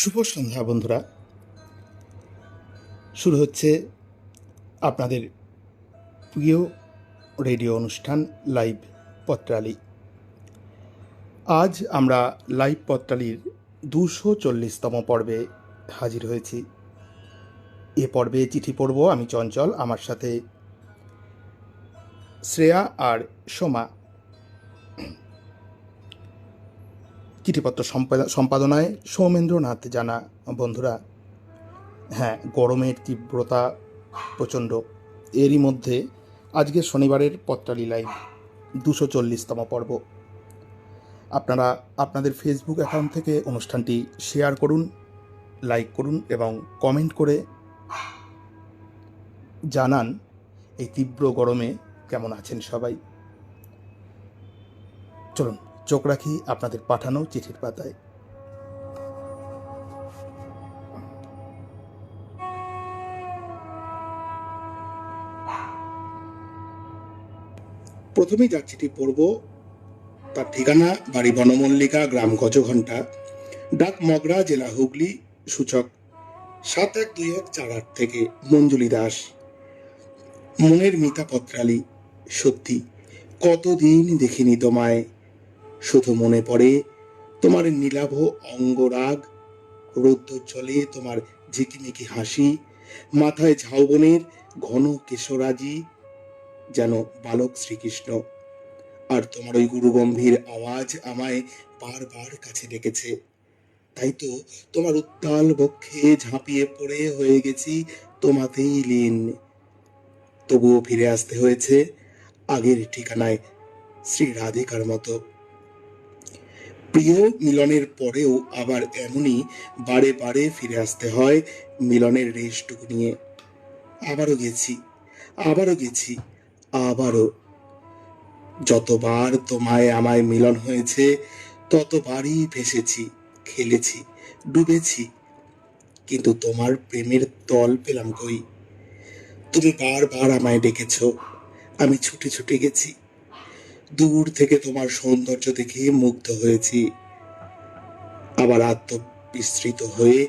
শুভ সন্ধ্যা বন্ধুরা। শুরু হচ্ছে আপনাদের প্রিয় রেডিও অনুষ্ঠান লাইভ পত্রালি। আজ আমরা লাইভ পত্রালির 240তম পর্বে হাজির হয়েছি। এ পর্বে চিঠি পড়ব আমি চঞ্চল, আমার সাথে শ্রেয়া আর সোমা। চিঠিপত্র সম্পাদনায় সৌমেন্দ্রনাথ জানা। বন্ধুরা, হ্যাঁ, গরমের তীব্রতা প্রচণ্ড। এরই মধ্যে আজকে শনিবারের পত্রালি লাইভ 240তম পর্ব। আপনারা আপনাদের ফেসবুক অ্যাকাউন্ট থেকে অনুষ্ঠানটি শেয়ার করুন, লাইক করুন এবং কমেন্ট করে জানান এই তীব্র গরমে কেমন আছেন সবাই। চলুন চোখ রাখি আপনাদের পাঠানো চিঠির পাতায়। প্রথমেই যার চিঠি পড়ব তার ঠিকানা বাড়ি বনমল্লিকা, গ্রাম গজঘণ্টা, ডাক মগরা, জেলা হুগলি, সূচক 712148 থেকে মঞ্জুলি দাস। মনের মিতা পত্রালি, সত্যি কতদিন দেখিনি তোমায়, শুধু মনে পড়ে তোমার নীলাভ অঙ্গরাগ, রৌদ্রোজ্জ্বলে তোমার ঝিকিমিকি হাসি, মাথায় ঝাউবনের ঘন কেশরাজি যেন বালক শ্রীকৃষ্ণ, আর তোমার ওই গুরুগম্ভীর আওয়াজ আমায় বারবার কাছে ডেকেছে। তাই তো তোমার উত্তাল বক্ষে ঝাঁপিয়ে পড়ে হয়ে গেছি তোমাতেই লীন। তবুও ফিরে আসতে হয়েছে আগের ঠিকানায়, শ্রী রাধিকার মতো। প্রিয় মিলনের পরেও আবার এমনই বারে বারে ফিরে আসতে হয় মিলনের রেশটুকু নিয়ে। আবারও গেছি, আবারও গেছি, আবারও। যতবার তোমায় আমায় মিলন হয়েছে ততবারই ভেসেছি, খেলেছি, ডুবেছি, কিন্তু তোমার প্রেমের তল পেলাম কই। তুমি বারবার আমায় ডেকেছ, আমি ছুটে ছুটে গেছি, দূর থেকে তোমার সৌন্দর্য দেখে মুগ্ধ হয়েছি, আবার আত্মবিস্মৃত হয়ে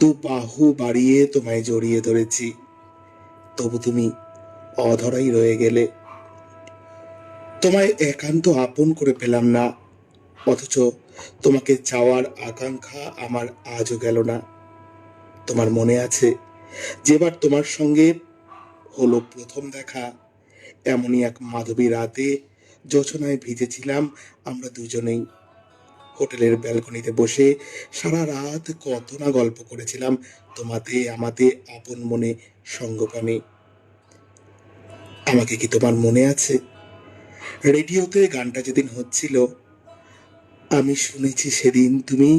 দু বাহু বাড়িয়ে তোমায় জড়িয়ে ধরেছি। তবু তুমি অধরাই রয়ে গেলে। তোমায় একান্ত আপন করে পেলাম না, অথচ তোমাকে চাওয়ার আকাঙ্ক্ষা আমার আজও গেল না। তোমার মনে আছে যেবার তোমার সঙ্গে হলো প্রথম দেখা, এমনই এক মাধবী রাতে জোছনায় ভিজেছিলাম আমরা দুজনেই। হোটেলের ব্যালকনিতে বসে সারা রাত কত না গল্প করেছিলাম তোমাতে আমাতে আপন মনে সঙ্গপানে। আমাকে কি তোমার মনে আছে? রেডিওতে গানটা যেদিন হচ্ছিল, আমি শুনেছি সেদিন তুমি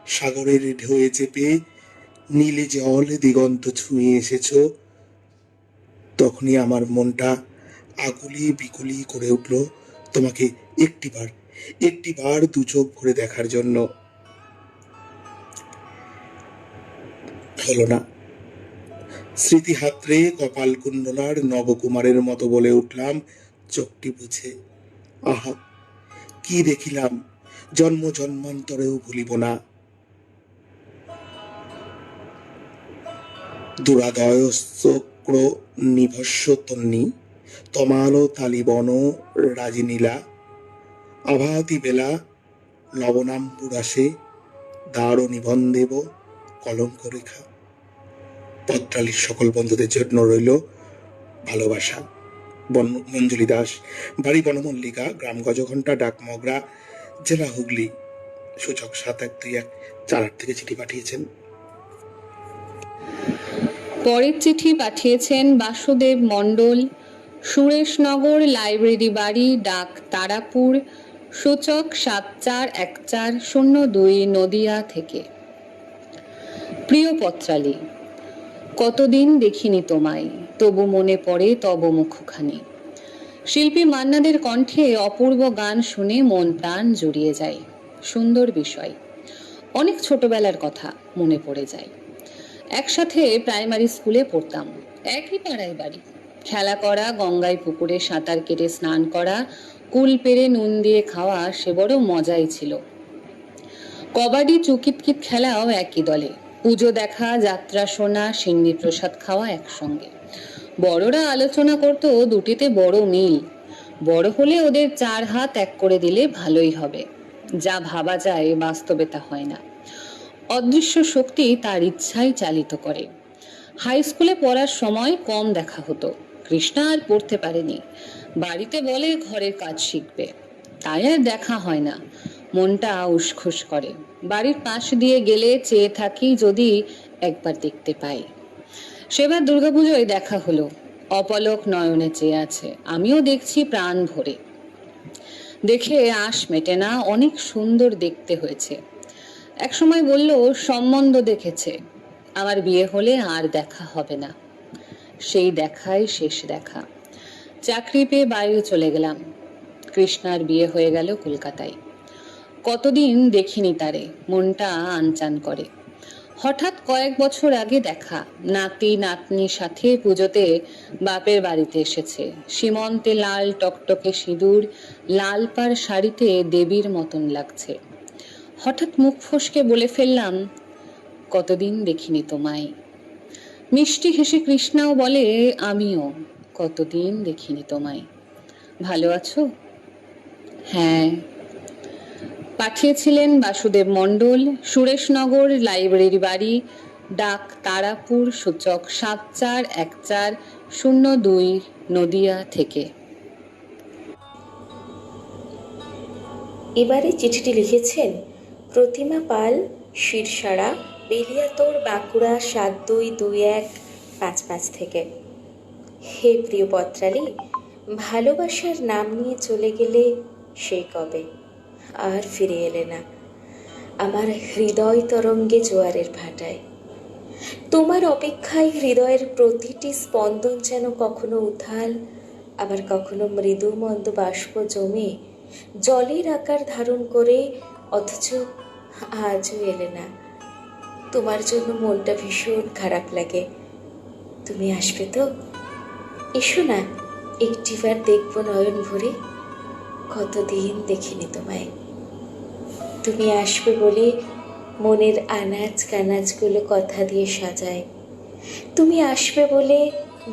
সাগরের ঢেউয়ে চেপে নীলে জল দিগন্ত ছুঁয়ে এসেছ। তখনই আমার মনটা আকুলি বিকুলি করে উঠল তোমাকে একটিবার দু চোখ ভরে দেখার জন্য। হলো না। স্মৃতি হাতড়ে কপাল কুণ্ডলার নবকুমারের মতো বলে উঠলাম চোখটি বুঝে, আহা কি দেখিলাম, জন্ম জন্মান্তরেও ভুলিব না। দুরাদয় চক্র নিভস্য তন্নি, তমালো তালিবন রাজিনীলা, আভাতি বেলা লবণাম্বুরাসে, দ্বার নিবন্ধেব কলঙ্ক রেখা। পত্রালির সকল বন্ধুদের জন্য রইল ভালোবাসা। মঞ্জুলি দাস, বাড়ি বনমল্লিকা, গ্রাম গজঘণ্টা, ডাক মগরা, জেলা হুগলি, সূচক 712148 থেকে চিঠি পাঠিয়েছেন। পরের চিঠি পাঠিয়েছেন বাসুদেব মণ্ডল, সুরেশনগর, লাইব্রেরি বাড়ি, ডাক তারাপুর, সূচক 741402, নদিয়া থেকে। প্রিয় পত্রালি, কতদিন দেখিনি তোমায়, তবু মনে পড়ে তব মুখখানি। শিল্পী মান্নাদের কণ্ঠে অপূর্ব গান শুনে মন প্রাণ জুড়িয়ে যায়। সুন্দর বিষয়, অনেক ছোটবেলার কথা মনে পড়ে যায়। একসাথে প্রাইমারি স্কুলে পড়তাম, একই পাড়ায় বাড়ি। খেলা করা, গঙ্গায় পুকুরে সাঁতার কেটে স্নান করা, কুল পেরে নুন দিয়ে খাওয়া, সে বড় মজাই ছিল। কবাডি চুকিতকিত খেলাও একই দলে, পুজো দেখা, যাত্রা শোনা, সিন্নি প্রসাদ খাওয়া একসঙ্গে। বড়রা আলোচনা করতো দুটিতে বড় মিল, বড় হলে ওদের 4 হাত এক করে দিলে ভালোই হবে। যা ভাবা যায় বাস্তবে তা হয় না। অদৃশ্য শক্তি তার ইচ্ছাই চালিত করে। হাই স্কুলে পড়ার সময় কম দেখা হতো, কৃষ্ণা আর পড়তে পারেনি। বাড়িতে বলে ঘরের কাজ শিখবে, তাই আর দেখা হয় না। মনটা উসখুস করে, বাড়ির পাশ দিয়ে গেলে চেয়ে থাকি যদি একবার দেখতে পাই। সেবার দুর্গাপুজোয় দেখা হলো, অপলক নয়নে চেয়ে আছে, আমিও দেখছি প্রাণ ভরে। দেখে আশ মেটে না, অনেক সুন্দর দেখতে হয়েছে। এক সময় বলল সম্বন্ধ দেখেছে, আমার বিয়ে হলে আর দেখা হবে না। সেই দেখাই শেষ দেখা। চাকরি পেয়ে বাইরে চলে গেলাম। কৃষ্ণার বিয়ে হয়ে গেল কলকাতায়। কতদিন দেখিনি তারে, মনটা আনচান করে। হঠাৎ কয়েক বছর আগে দেখা, নাতি নাতনির সাথে পুজোতে বাপের বাড়িতে এসেছে। সীমন্তে লাল টকটকে সিঁদুর, লাল পাড় শাড়িতে দেবীর মতন লাগছে। হঠাৎ মুখ ফসকে বলে ফেললাম, কতদিন দেখিনি তোমায়। মিষ্টি হেসে কৃষ্ণাও বলে, আমিও কতদিন দেখিনি তোমায়। ভালো আছো? হ্যাঁ। পাঠিয়েছিলেন বাসুদেব মণ্ডল, সুরেশনগর লাইব্রেরি বাড়ি, ডাক তারাপুর, সূচক 741402, নদিয়া থেকে। এবারে চিঠিটি লিখেছেন প্রতিমা পাল, শিরসাড়া, বেলিয়াতোড়, বাঁকুড়া 722155 থেকে। হে প্রিয় পত্রালী, ভালোবাসার নাম নিয়ে চলে গেলে সেই কবে, আর ফিরে এলে না আমার হৃদয় তরঙ্গে জোয়ারের ভাটায়। তোমার অপেক্ষায় হৃদয়ের প্রতিটি স্পন্দন যেন কখনো উথাল, আবার কখনো মৃদু মন্দ বাষ্প জমে জলের আকার ধারণ করে, অথচ আজও এলে না। তোমার জন্য মনটা ভীষণ খারাপ লাগে। তুমি আসবে তো? এসো না, একটিবার দেখবো নয়ন ভরে। কতদিন দেখিনি তোমায়। তুমি আসবে বলে মনের আনাজ কানাজগুলো কথা দিয়ে সাজায়। তুমি আসবে বলে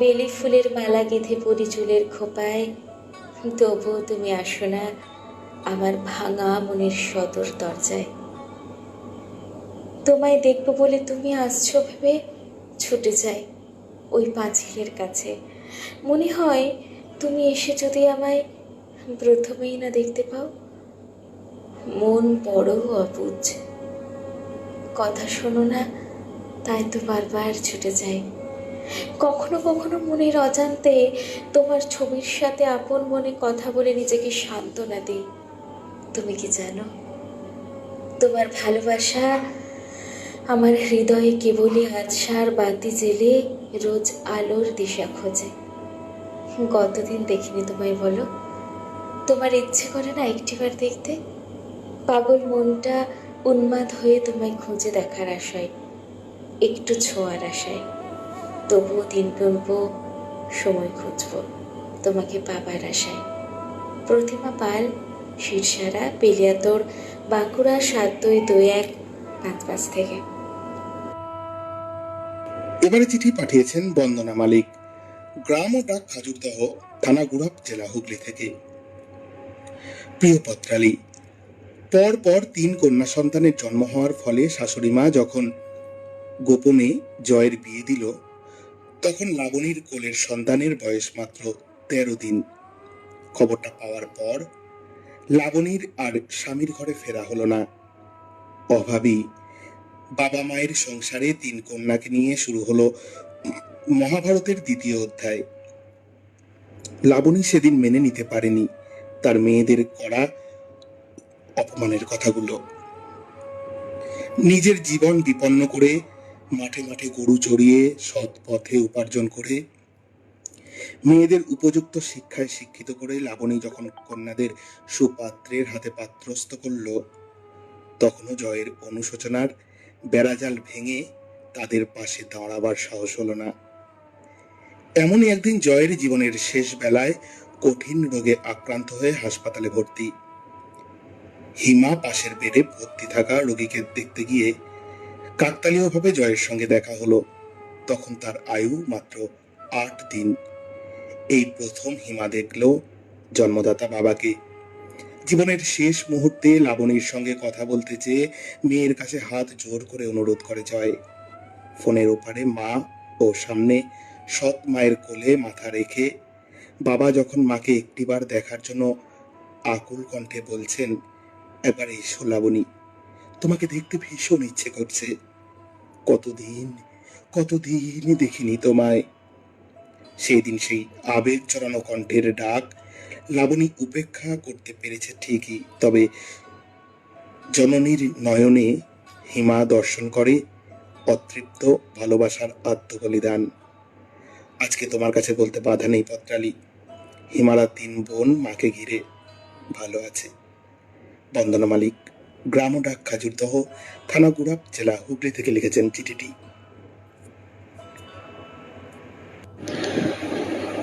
বেলি ফুলের মালা গেঁথে পরি চুলের খোপায়। তবুও তুমি আসো না আমার ভাঙা মনের সদর দরজায়। তোমায় দেখবো বলে তুমি আসছো ভেবে ছুটে যাই ওই পাঁচিলের কাছে। মনে হয় তুমি এসে যদি আমায় প্রথমেই না দেখতে পাও। মন বড় অবুঝ, কথা শোনো না, তাই তো বারবার ছুটে যাই। কখনো কখনো মনের অজান্তে তোমার ছবির সাথে আপন মনে কথা বলে নিজেকে সান্ত্বনা দিই। তুমি কি জানো, তোমার ভালোবাসা আমার হৃদয়ে কেবলই আজসার বাতি জেলে রোজ আলোর দিশা খোঁজে। কতদিন দেখিনি তোমায় বলো? তোমার ইচ্ছে করে না একটিবার দেখতে? পাগল মনটা উন্মাদ হয়ে তোমায় খুঁজে দেখার আশায়, একটু ছোঁয়ার আশায়। তবুও দিন গুনবো, সময় খুঁজবো তোমাকে পাবার আশায়। প্রতিমা পাল, শিরসাড়া, বেলিয়াতোড়, বাঁকুড়া 722155 থেকে। এবারে চিঠি পাঠিয়েছেন বন্দনা মালিক, গ্রাম ও ডাক খাজুরদহ, থানা গুড়াপ, জেলা হুগলি থেকে। প্রিয় পত্রালী, পর পর 3 কন্যা সন্তানের জন্ম হওয়ার ফলে শাশুড়ি মা যখন গোপনে জয়ের বিয়ে দিল, তখন লাবণীর কোলের সন্তানের বয়স মাত্র 13 দিন। খবরটা পাওয়ার পর লাবণীর আর স্বামীর ঘরে ফেরা হলো না। অভাবী বাবা মায়ের সংসারে 3 কন্যাকে নিয়ে শুরু হলো মহাভারতের 2য় অধ্যায়। লাবণী সেদিন মেনে নিতে পারেনি তার মেয়েদের করা অপমানের কথাগুলো। নিজের জীবন বিপন্ন করে মাঠে মাঠে গরু চড়িয়ে সৎ পথে উপার্জন করে মেয়েদের উপযুক্ত শিক্ষায় শিক্ষিত করে লাবণী যখন কন্যাদের সুপাত্রের হাতে পাত্রস্থ করল, তখনও জয়ের অনুশোচনার বেড়াজাল ভেঙে তাদের পাশে দাঁড়াবার সাহস হলো না। এমনই একদিন জয়ের জীবনের শেষ বেলায় কঠিন রোগে আক্রান্ত হয়ে হাসপাতালে ভর্তি। হিমা পাশের বেডে ভর্তি থাকা রোগীকে দেখতে গিয়ে কাকতালীয়ভাবে জয়ের সঙ্গে দেখা হলো। তখন তার আয়ু মাত্র 8 দিন। এই প্রথম হিমা দেখল জন্মদাতা বাবাকে। জীবনের শেষ মুহূর্তে লাবণীর সঙ্গে কথা বলতে চেয়ে মেয়ের কাছে হাত জোর করে অনুরোধ করে জয়। ফোনের ওপারে মা ও সামনে সৎ মায়ের কোলে মাথা রেখে বাবা যখন মাকে একটিবার দেখার জন্য আকুল কণ্ঠে বলছেন, একবার এসো লাবণী, তোমাকে দেখতে ভীষণ ইচ্ছে করছে, কতদিন কতদিন দেখিনি তোমায়। সেই দিন সেই আবেগ চড়ানো কণ্ঠের ডাক লাবণী উপেক্ষা করতে পেরেছে ঠিকই, তবে জননীর নয়নে হিমা দর্শন করে অতৃপ্ত ভালোবাসার আত্মবলিদান। আজকে তোমার কাছে বলতে বাধা নেই পত্রালী, হিমালয় 3 বোন মাকে ঘিরে ভালো আছে। বন্দনা মালিক, গ্রাম ও ডাক খাজুরদহ, থানা গুড়াপ, জেলা হুগলি থেকে লিখেছেন চিঠিটি।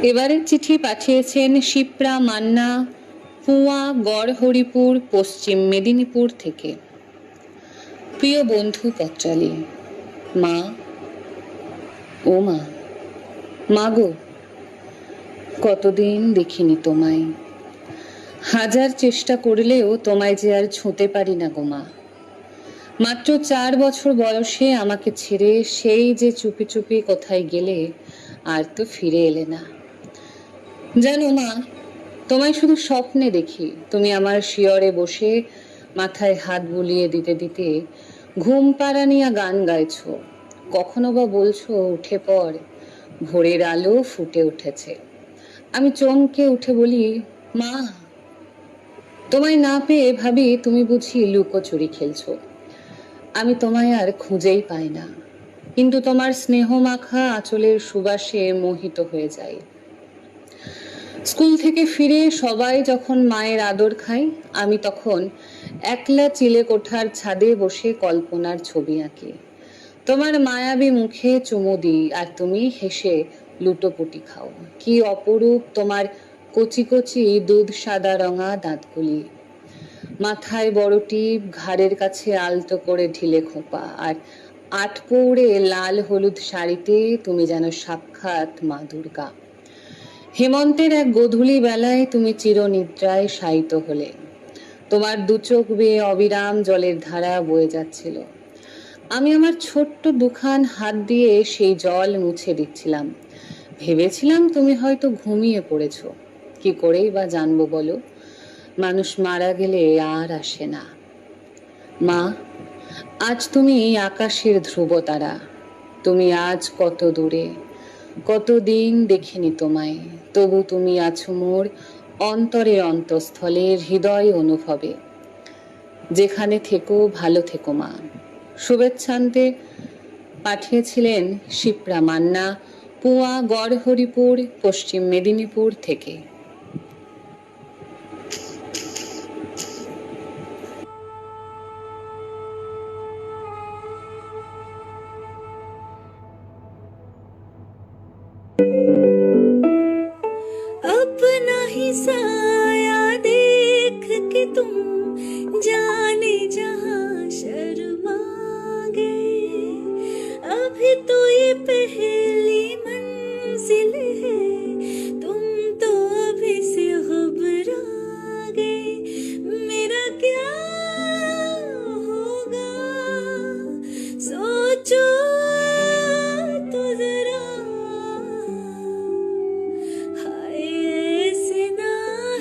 এবারের চিঠি পাঠিয়েছেন শিপ্রা মান্না, পুয়া, গড়হরিপুর, পশ্চিম মেদিনীপুর থেকে। প্রিয় বন্ধু পত্রালী, মা, ও মা, মা গো, কতদিন দেখিনি তোমায়। হাজার চেষ্টা করলেও তোমায় যে আর ছুঁতে পারি না গো মা। মাত্র 4 বছর বয়সে আমাকে ছেড়ে সেই যে চুপি চুপি কোথায় গেলে, আর তো ফিরে এলে না। জানো মা, তোমায় শুধু স্বপ্নে দেখি। তুমি আমার শিয়রে বসে মাথায় হাত বুলিয়ে দিতে দিতে ঘুম পাড়ানিয়া গান গাইছো। কখনো বা বলছো, উঠে পড়, ভোরের আলো ফুটে উঠেছে। আমি চমকে উঠে বলি, মা। তোমায় না পেয়ে ভাবি তুমি বুঝি লুকোচুরি খেলছো। আমি তোমায় আর খুঁজেই পাই না, কিন্তু তোমার স্নেহ মাখা আঁচলের সুবাসে মোহিত হয়ে যাই। স্কুল থেকে ফিরে সবাই যখন মায়ের আদর খায়, আমি তখন একলা চিলে কোঠার ছাদে বসে কল্পনার ছবি আঁকি। তোমার মায়াবী মুখে চুমু দিই, আর তুমি হেসে লুটোপুটি খাও। কি অপরূপ তোমার কচি কচি দুধ সাদা রঙা দাঁতগুলি। মাথায় বড় টিপ, ঘাড়ের কাছে আলতো করে ঢিলে খোঁপা, আর 8 পৌড়ে লাল হলুদ শাড়িতে তুমি যেন সাক্ষাৎ মা দুর্গা। হেমন্তের এক গোধূলি বেলায় তুমি চিরনিদ্রায় শায়িত হলে। তোমার 2 চোখ বেয়ে অবিরাম জলের ধারা বয়ে যাচ্ছিল। আমি আমার ছোট্ট 2খান হাত দিয়ে সেই জল মুছে দিচ্ছিলাম। ভেবেছিলাম তুমি হয়তো ঘুমিয়ে পড়েছো। কি করেই বা জানবো বলো, মানুষ মারা গেলে আর আসে না। মা, আজ তুমি আকাশের ধ্রুবতারা। তুমি আজ কত দূরে, কতদিন দেখিনি তোমায়, তবু তুমি আছো মোর অন্তরের অন্তঃস্থলের হৃদয় অনুভবে। যেখানে থেকো ভালো থেকো মা। শুভেচ্ছান্তে পাঠিয়েছিলেন শিপ্রা মান্না, পুয়া, গড়হরিপুর, পশ্চিম মেদিনীপুর থেকে। अपना ही साया देख के तुम जाने जहां शर्मा गए। अभी तो ये पहली मंजिल है, तुम तो अभी से घबरा गए। मेरा क्या होगा सोचो तो जरा। हाय ऐसे ना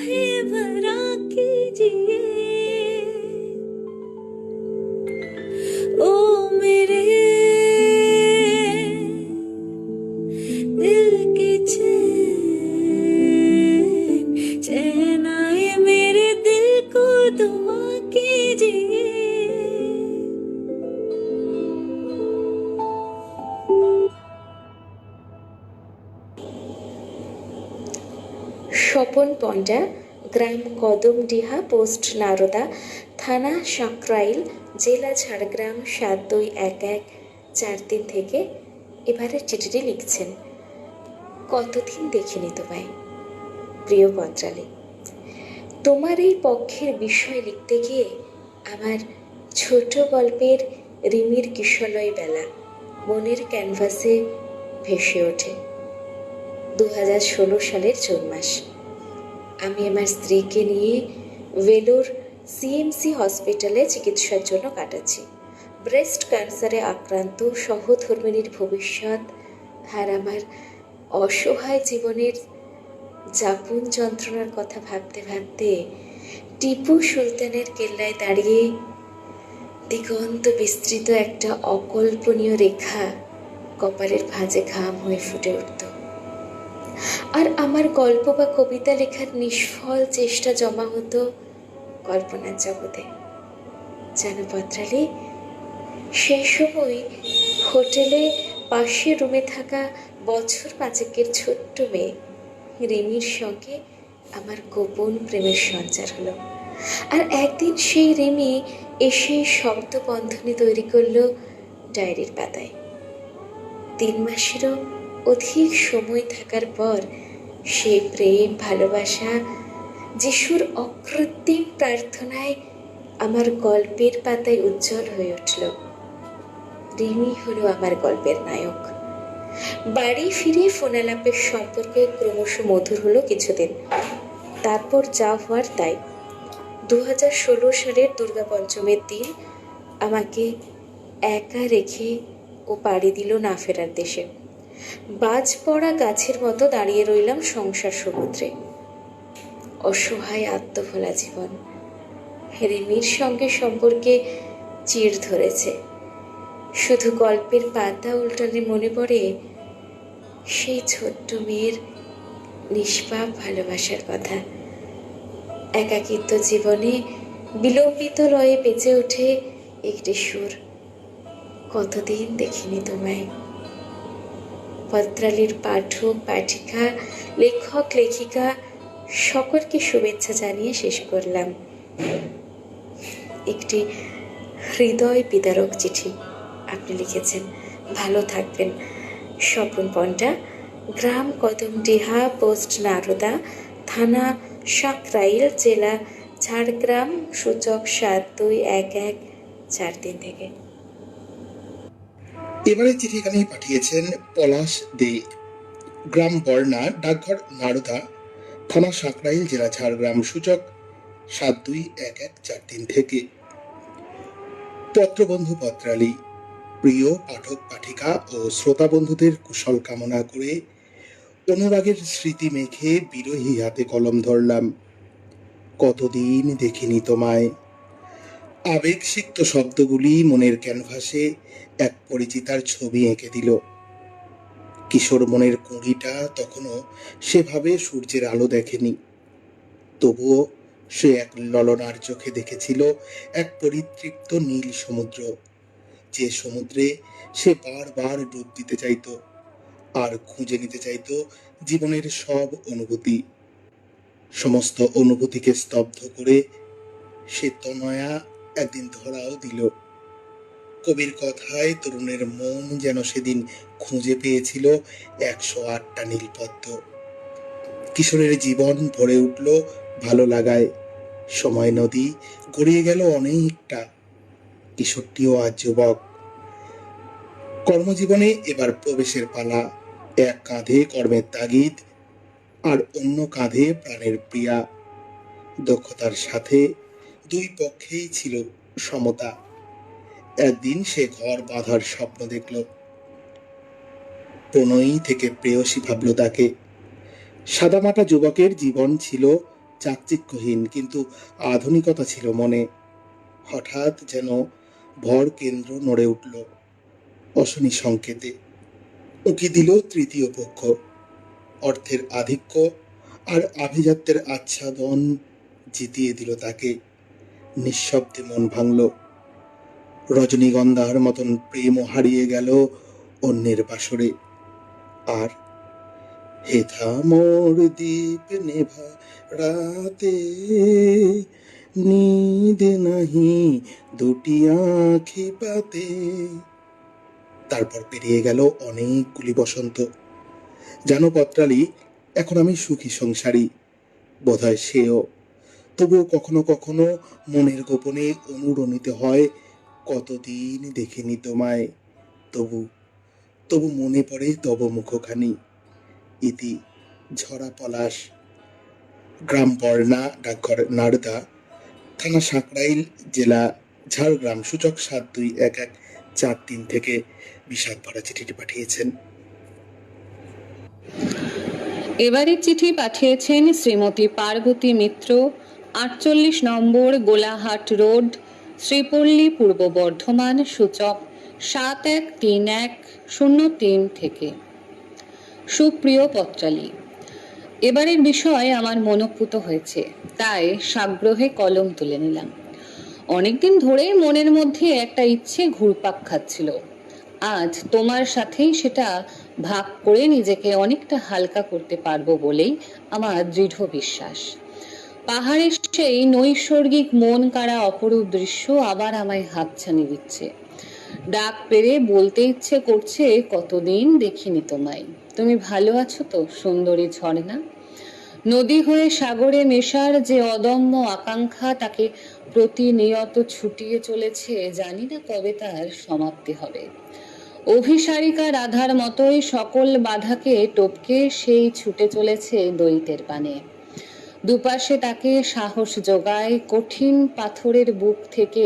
है भरा कीजिए ओ मेरे दिल के चैन, चैन आए मेरे दिल को दुआ कीजिए। স্বপন পণ্ডা, গ্রাম কদমডিহা, পোস্ট নারদা, থানা সাঁকরাইল, জেলা ঝাড়গ্রাম 721143 থেকে এবারের চিঠিটি লিখছেন। কতদিন দেখিনি তোমায়। প্রিয় পত্রালী, তোমার এই পক্ষের বিষয় লিখতে গিয়ে আমার ছোট গল্পের রিমির কিশলয় বেলা মনের ক্যানভাসে ভেসে ওঠে। 2016 সালের জুন মাস। আমি আমার স্ত্রীকে নিয়ে ভেলোর সিএমসি হসপিটালে চিকিৎসার জন্য কাটাচ্ছি। ব্রেস্ট ক্যান্সারে আক্রান্ত সহধর্মিণীর ভবিষ্যৎ আর আমার অসহায় জীবনের যাপন যন্ত্রণার কথা ভাবতে ভাবতে টিপু সুলতানের কেল্লায় দাঁড়িয়ে দিগন্ত বিস্তৃত একটা অকল্পনীয় রেখা কপালের ভাঁজে ঘাম হয়ে ফুটে উঠত। আর আমার গল্প বা কবিতা লেখার নিষ্ফল চেষ্টা জমা হতো কল্পনার জগতে। জানো পত্রালি, সেই সময় হোটেলে পাশের রুমে থাকা বছর 5 ছোট্ট মেয়ে রিমির সঙ্গে আমার গোপন প্রেমের সঞ্চার হলো। আর একদিন সেই রিমি এসে শব্দবন্ধনী তৈরি করলো ডায়েরির পাতায়। 3 মাসেরও অধিক সময় থাকার পর সেই প্রেম ভালোবাসা যিশুর অকৃত্রিম প্রার্থনায় আমার গল্পের পাতায় উজ্জ্বল হয়ে উঠল। রিমি হলো আমার গল্পের নায়ক। বাড়ি ফিরে ফোনালাপের সম্পর্ক ক্রমশ মধুর হলো কিছুদিন। তারপর যা হওয়ার তাই। 2016 সালের দুর্গা পঞ্চমীর দিন আমাকে একা রেখে ও পাড়ি দিল না ফেরার দেশে। বাজ পড়া গাছের মতো দাঁড়িয়ে রইলাম সংসার সমুদ্রে। অসহায় আত্মভোলা জীবন। রিমির সঙ্গে সম্পর্কে চিড় ধরেছে। শুধু গল্পের পাতা উল্টালে মনে পড়ে সেই ছোট্ট মেয়ের নিষ্পাপ ভালোবাসার কথা। একাকিত্ব জীবনে বিলম্বিত লয়ে বেঁচে ওঠে একটি সুর, কতদিন দেখিনি তোমায়। পত্রালির পাঠক পাঠিকা লেখক লেখিকা সকলকে শুভেচ্ছা জানিয়ে শেষ করলাম একটি হৃদয় বিদারক চিঠি। আপনি লিখেছেন, ভালো থাকবেন। স্বপন পণ্ডা, গ্রাম কদমডিহা, পোস্ট নারদা, থানা সাকরাইল, জেলা ঝাড়গ্রাম, সূচক 721143 থেকে। এবারে চিঠিখানি পাঠিয়েছেন পলাশ দে, গ্রাম বর্ণা, ডাকঘর নারদা, থানা সাকরাইল, জেলা ঝাড়গ্রাম, সূচক 721143 থেকে। পত্রবন্ধু পত্রালি, প্রিয় পাঠক পাঠিকা ও শ্রোতা বন্ধুদের কুশল কামনা করে অনুরাগের স্মৃতি মেখে বিরহী হাতে কলম ধরলাম। কতদিন দেখিনি তোমায়। আবেগসিক্ত শব্দগুলি মনের ক্যানভাসে এক পরিচিতার ছবি এঁকে দিল। কিশোর মনের কুঁড়িটা তখনও সেভাবে সূর্যের আলো দেখেনি, তবুও সে এক ললনার চোখে দেখেছিল এক পরিতৃপ্ত নীল সমুদ্র, যে সমুদ্রে সে বারবার ডুব দিতে চাইত আর খুঁজে নিতে চাইত জীবনের সব অনুভূতি। সমস্ত অনুভূতিকে স্তব্ধ করে সে তনয়া একদিন ধরাও দিল। কবির কথায় তরুণের মন যেন সেদিন খুঁজে পেয়েছিল 108টা নীলপদ্ম। কিশোরের জীবন ভরে উঠল ভালো লাগায়। সময় নদী গড়িয়ে গেল অনেকটা। কিশোরটিও আজ যুবক। কর্মজীবনে এবার প্রবেশের পালা। এক কাঁধে কর্মের তাগিদ আর অন্য কাঁধে প্রাণের প্রিয়া। দক্ষতার সাথে দুই পক্ষেই ছিল সমতা। একদিন সে ঘর বাঁধার স্বপ্ন দেখল। প্রণয়ী থেকে প্রেয়সী ভাবল তাকে। সাদামাটা যুবকের জীবন ছিল চাকচিক্যহীন, কিন্তু আধুনিকতা ছিল মনে। হঠাৎ যেন ভর কেন্দ্র নড়ে উঠল অশনি সংকেতে। উঁকি দিল তৃতীয় পক্ষ। অর্থের আধিক্য আর আভিজাত্যের আচ্ছাদন জিতিয়ে দিল তাকে। নিঃশব্দে মন ভাঙল। রজনীগন্ধার মতন প্রেমও হারিয়ে গেল অন্যের বাসরে। আর হেথা মোর দ্বীপ নেভা রাতে, নিদ নাহি দুটি আঁখি পাতে। তারপর পেরিয়ে গেল অনেকগুলি বসন্ত। জানো পত্রালি, এখন আমি সুখী সংসারী, বোধহয় সেও। তবুও কখনো কখনো মনের গোপনে অনুরণিত হয়, কতদিন দেখিনি তোমায়, তবু তবু মনে পড়ে তব মুখখানি। ইতি ঝরা পলাশ, গ্রাম বর্ণা, ডাকঘর নারদা, থানা সাঁকরাইল, জেলা ঝাড়গ্রাম, সূচক 721143 থেকে বিষাদ ভরা চিঠিটি পাঠিয়েছেন। এবারের চিঠি পাঠিয়েছেন শ্রীমতী পার্বতী মিত্র, 48 নম্বর গোলাহাট রোড, শ্রীপল্লী, পূর্ব বর্ধমান, সূচক 713103 থেকে। সুপ্রিয় পত্রালী, এবারের বিষয় আমার মনোপুত হয়েছে, তাই সাগ্রহে কলম তুলে নিলাম। অনেকদিন ধরে মনের মধ্যে একটা ইচ্ছে ঘুরপাক খাচ্ছিল। আজ তোমার সাথেই সেটা ভাগ করে নিজেকে অনেকটা হালকা করতে পারবো বলেই আমার দৃঢ় বিশ্বাস। পাহাড়ের সেই নৈসর্গিক মন কাড়া অপরূপ দৃশ্য আবার আমায় হাতছানি দিচ্ছে। ডাক পেরে বলতে ইচ্ছে করছে, কতদিন দেখিনি তোমায়। তুমি ভালো আছো তো সুন্দরী ঝর্ণা? নদী হয়ে সাগরে মেশার যে অদম্য আকাঙ্ক্ষা তাকে প্রতিনিয়ত ছুটিয়ে চলেছে, জানি না কবে তার সমাপ্তি হবে। অভিসারিকা রাধার মতোই সকল বাধাকে টপকে সেই ছুটে চলেছে দৈতের পানে। দুপাশে তাকে সাহস যোগায় কঠিন পাথরের বুক থেকে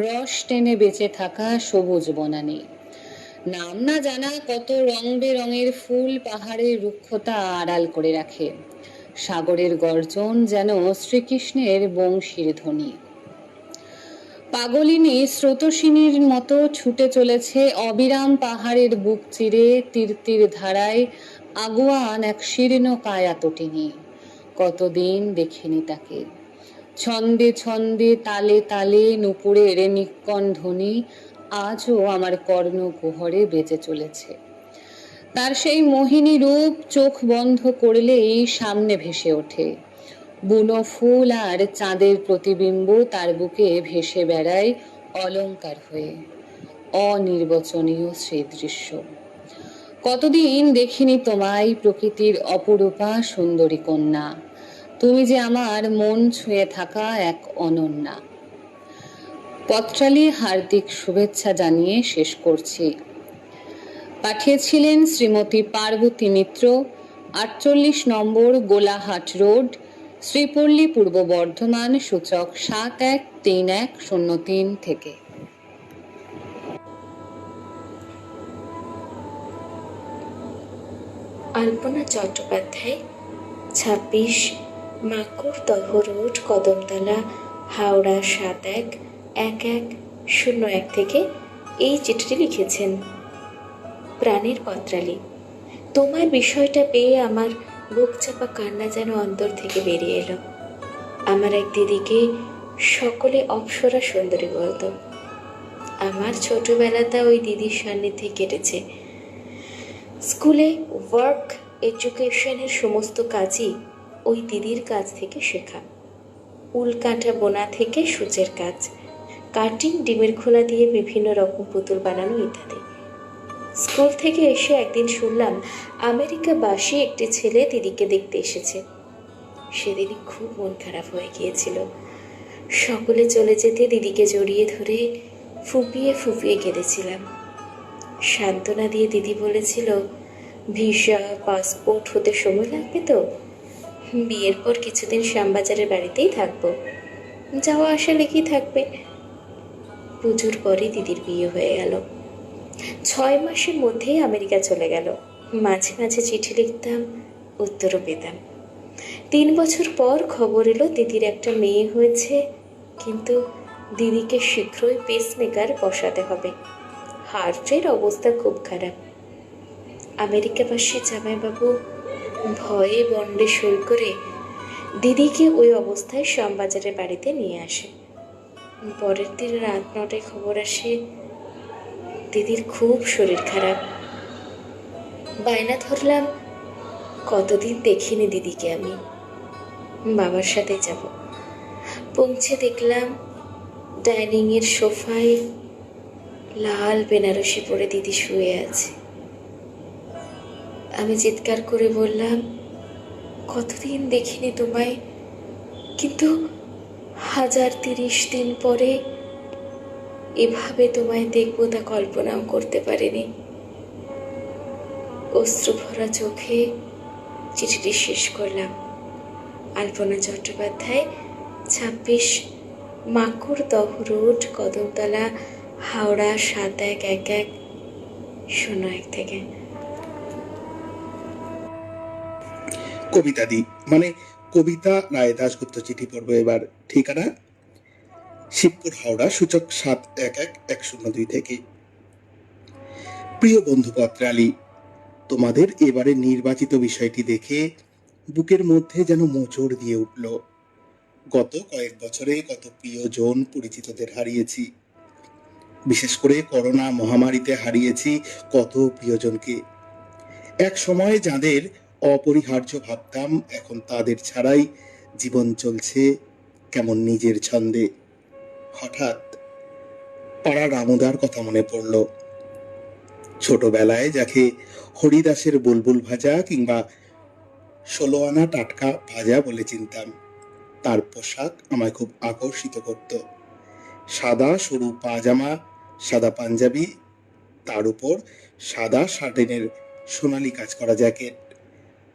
রস টেনে বেঁচে থাকা সবুজ বনানী। নাম না জানা কত রং বেরঙের ফুল পাহাড়ের রুক্ষতা আড়াল করে রাখে। সাগরের গর্জন যেন শ্রীকৃষ্ণের বংশীর ধ্বনি। পাগলিনী স্রোতস্বিনীর মতো ছুটে চলেছে অবিরাম পাহাড়ের বুক চিরে তীর তীর ধারায় আগুয়ান এক শীর্ণ কায়া তটিনী। কতদিন দেখিনি তাকে। ছন্দে ছন্দে তালে তালে নুপুরের নিক্কণ ধ্বনি আজও আমার কর্ণকুহরে বেজে চলেছে। তার সেই মোহিনী রূপ চোখ বন্ধ করলেই সামনে ভেসে ওঠে। বুনো ফুল আর চাঁদের প্রতিবিম্ব তার বুকে ভেসে বেড়ায় অলংকার হয়ে। অনির্বচনীয় সেই দৃশ্য। কতদিন দেখিনি তোমায়, প্রকৃতির অপরূপা সুন্দরী কন্যা। তুমি যে আমার মন ছুঁয়ে থাকা এক অনন্যা। পত্রালী হার্দিক শুভেচ্ছা জানিয়ে শেষ করছি। পাঠিয়েছিলেন শ্রীমতী পার্বতী মিত্র, 48 নম্বর গোলাহাট রোড, শ্রীপল্লী, পূর্ব বর্ধমান, সূচক 713103 থেকে। আলপনা চট্টোপাধ্যায়, 26 মাকুড়দহ রোড, কদমতলা, হাওড়া 711101 থেকে এই চিঠিটি লিখেছেন। প্রাণের পত্রালী, তোমার বিষয়টা পেয়ে আমার বুক চাপা কান্না যেন অন্তর থেকে বেরিয়ে এলো। আমার এক দিদিকে সকলে অপ্সরা সুন্দরী বলতো। আমার ছোটবেলাটা ওই দিদির সান্নিধ্যে কেটেছে। স্কুলে ওয়ার্ক এডুকেশনের সমস্ত কাজই ওই দিদির কাছ থেকে শেখা। উল কাঁটা বোনা থেকে সূচের কাজ, কাটিং, ডিমের খোলা দিয়ে বিভিন্ন রকম পুতুল বানানো ইত্যাদি। স্কুল থেকে এসে একদিন শুনলাম আমেরিকাবাসী একটি ছেলে দিদিকে দেখতে এসেছে। সেদিনই খুব মন খারাপ হয়ে গিয়েছিল। সকলে চলে যেতে দিদিকে জড়িয়ে ধরে ফুপিয়ে ফুপিয়ে কেঁদেছিলাম। সান্ত্বনা দিয়ে দিদি বলেছিল, ভিসা পাসপোর্ট হতে সময় লাগবে তো, বিয়ের পর কিছুদিন শ্যামবাজারের বাড়িতেই থাকবো, যাওয়া আসা লেগেই থাকবে। পুজোর পরে দিদির বিয়ে হয়ে গেল। 6 মাসের মধ্যেই আমেরিকা চলে গেল। মাঝে মাঝে চিঠি লিখতাম, উত্তরও পেতাম। 3 বছর পর খবর এলো দিদির একটা মেয়ে হয়েছে, কিন্তু দিদিকে শীঘ্রই পেসমেকার বসাতে হবে। হার্টের অবস্থা খুব খারাপ। আমেরিকাবাসী জামাইবাবু ভয়ে বন্ডে সই করে দিদিকে ওই অবস্থায় শ্যামবাজারের বাড়িতে নিয়ে আসে। পরের দিন রাত 9টায় খবর আসে দিদির খুব শরীর খারাপ। বায়না ধরলাম, কতদিন দেখিনি দিদিকে আমি, বাবার সাথে যাব। পৌঁছে দেখলাম ডাইনিংয়ের সোফায় লাল বেনারসি পরে দিদি শুয়ে আছে। আমি চিৎকার করে বললাম, কতদিন দেখিনি তোমায়, কিন্তু 1030 দিন পরে এভাবে তোমায় দেখব তা কল্পনাও করতে পারিনি। অশ্রু ভরা চোখে চিঠিটি শেষ করলাম। আলপনা চট্টোপাধ্যায়, 26 মাকুড়দহ রোড, কদমতলা, হাওড়া 711101 থেকে। কবিতাদি মানে কবিতা রায় দাশগুপ্ত চিঠি পড়বো এবার। ঠিকানা শিবপুর, হাওড়া, সূচক 711102 থেকে। প্রিয় বন্ধু পত্রালী, তোমাদের এবারে নির্বাচিত বিষয়টি দেখে বুকের মধ্যে যেন মোচড় দিয়ে উঠল। গত কয়েক বছরে কত প্রিয়জন পরিচিতদের হারিয়েছি, বিশেষ করে করোনা মহামারীতে হারিয়েছি কত প্রিয়জনকে। এক সময় যাদের অপরিহার্য ভাবতাম, এখন তাদের ছাড়াই জীবন চলছে কেমন নিজের ছন্দে। হঠাৎ পাড়া রামুদার কথা মনে পড়ল। ছোটবেলায় যাকে হরিদাসের বুলবুল ভাজা কিংবা 16 আনা টাটকা ভাজা বলে চিনতাম, তার পোশাক আমায় খুব আকর্ষিত করত। সাদা সরু পাজামা, সাদা পাঞ্জাবি, তার উপর সাদা শার্টেনের সোনালি কাজ করা জ্যাকেট,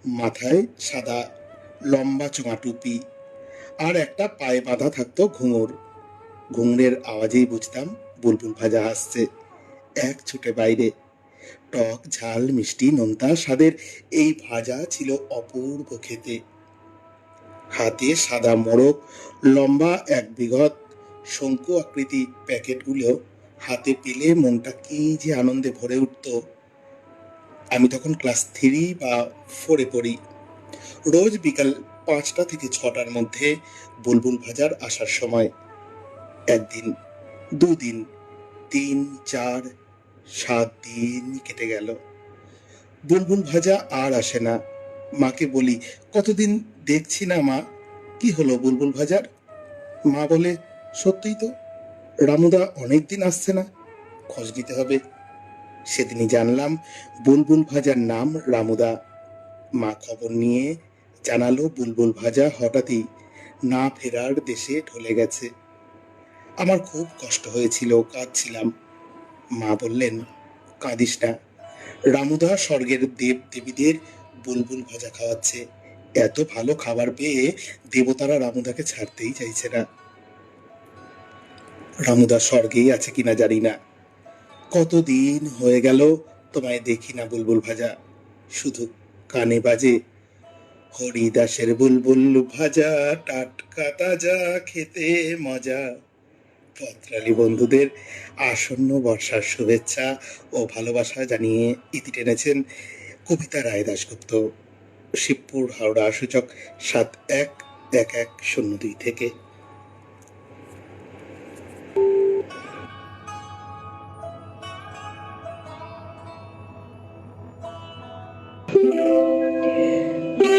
মাথায় সাদা লম্বা চোঙা টুপি, আর একটা পায়ে বাঁধা থাকতো ঘুঙুর। ঘুঙুরের আওয়াজেই বুঝতাম বুলবুল ভাজা আসছে এক ছুটে বাইরে। টক ঝাল মিষ্টি নোনতা স্বাদের এই ভাজা ছিল অপূর্ব খেতে। হাতে সাদা মোড়ক, লম্বা এক বিঘত শঙ্কু আকৃতি প্যাকেটগুলো হাতে পেলে মনটা কি যে আনন্দে ভরে উঠত। আমি তখন ক্লাস 3 বা 4-এ পড়ি। রোজ বিকাল 5টা থেকে 6টার মধ্যে বুলবুল ভাজার আসার সময়। একদিন, 2 দিন, 3, 4, 7 দিন কেটে গেল। বুলবুল ভাজা আর আসে না। মাকে বলি, কতদিন দেখছি না মা, কি হলো বুলবুল ভাজার? মা বলে, সত্যিই তো, রামুদা অনেকদিন আসছে না, খোঁজ নিতে হবে। সেদিনই জানলাম বুলবুল ভাজার নাম রামুদা। মা খবর নিয়ে জানালো বুলবুল ভাজা হঠাৎই না ফেরার দেশে ঢলে গেছে। আমার খুব কষ্ট হয়েছিল, কাঁদছিলাম। মা বললেন, কাঁদিস না, রামুদা স্বর্গের দেব দেবীদের বুলবুল ভাজা খাওয়াচ্ছে। এত ভালো খাবার পেয়ে দেবতারা রামুদাকে ছাড়তেই চাইছে না। রামুদা স্বর্গেই আছে কিনা জানি না। কতদিন হয়ে গেল তোমায় দেখি না বুলবুল ভাজা, শুধু কানে বাজে হরিদাসের বুলবুল ভাজা, টাটকা তাজা, খেতে মজা। পত্রালী বন্ধুদের আসন্ন বর্ষার শুভেচ্ছা ও ভালোবাসা জানিয়ে ইতি টেনেছেন কবিতা রায় দাশগুপ্ত, শিবপুর, হাওড়া, সূচক 711102 থেকে।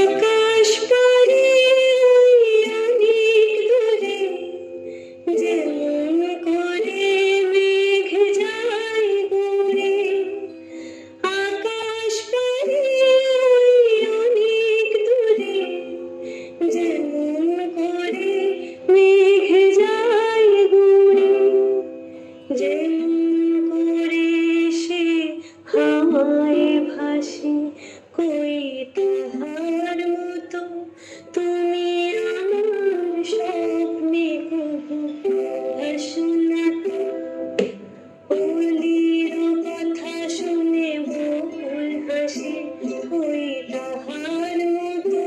আকাশ পারে ওই অনেক দূরে, যেমন করে মেঘ যায় ঘুরে। আকাশ পারে ওই অনেক দূরে, যেমন করে মেঘ যায় ঘুরে। যেমন করে সে হাওয়ায় ভাসে, কই তাহার মতো তুমি আমার স্বপ্নে কবু আসো না তো। অলির কথা শুনে বকুল হাসে, কই তাহার মতো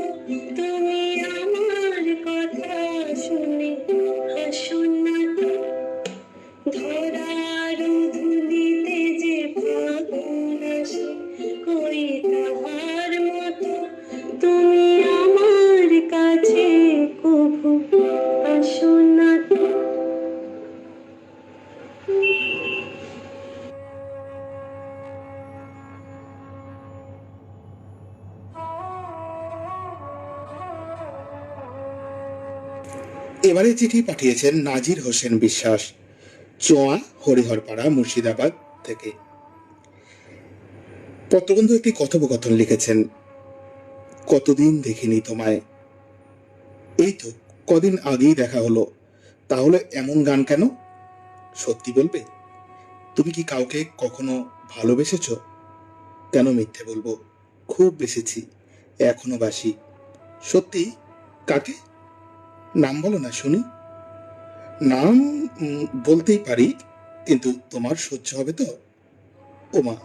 তুমি আমার কথা শুনে হাসো না তো। ধরার ধুলিতে যে ফাগুন আসে, কই তাহার মতো তুমি আমার কাছে কবু আসো না তো। এবারে চিঠি পাঠিয়েছেন নাজির হোসেন বিশ্বাস, চোয়া, হরিহরপাড়া, মুর্শিদাবাদ থেকে। পত্রবন্ধু একটি কথোপকথন লিখেছেন। কতদিন দেখিনি তোমায়, এই তো কদিন আগেই দেখা হলো। তাহলে এমন গান কেন? সত্যি বলবে? তুমি কি কাউকে কখনো ভালোবেসেছ? কেন মিথ্যে বলবো? খুব বেসেছি, এখনো বাসি। সত্যি? কাকে? নাম বলো না শুনি। নাম বলতেই পারি, কিন্তু তোমার সহ্য হবে তো? ওমা,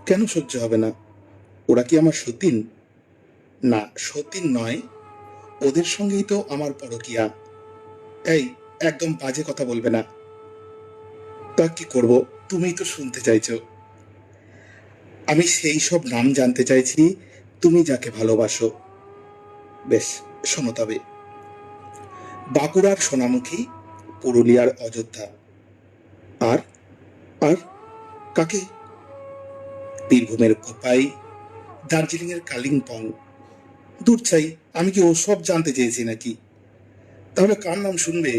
কেন সহ্য হবে না? ওরা কি আমার সতীন? না, সতীন নয়, ওদের সঙ্গেই তো আমার পরকীয়া। এই, একদম বাজে কথা বলবে না। তা কি করব? তুমিই তো শুনতে চাইছো। আমি সেই সব নাম জানতে চাইছি, তুমি যাকে ভালোবাসো। বেশ, শোনো তবে। বাঁকুড়ার সোনামুখী, পুরুলিয়ার অযোধ্যা। আর আর কাকে? বীরভূমের কোপাই, দার্জিলিং এর কালিম্পং। দূর চাই, আমি কি ওসব জানতে চেয়েছি নাকি? তাহলে কার নাম শুনবে?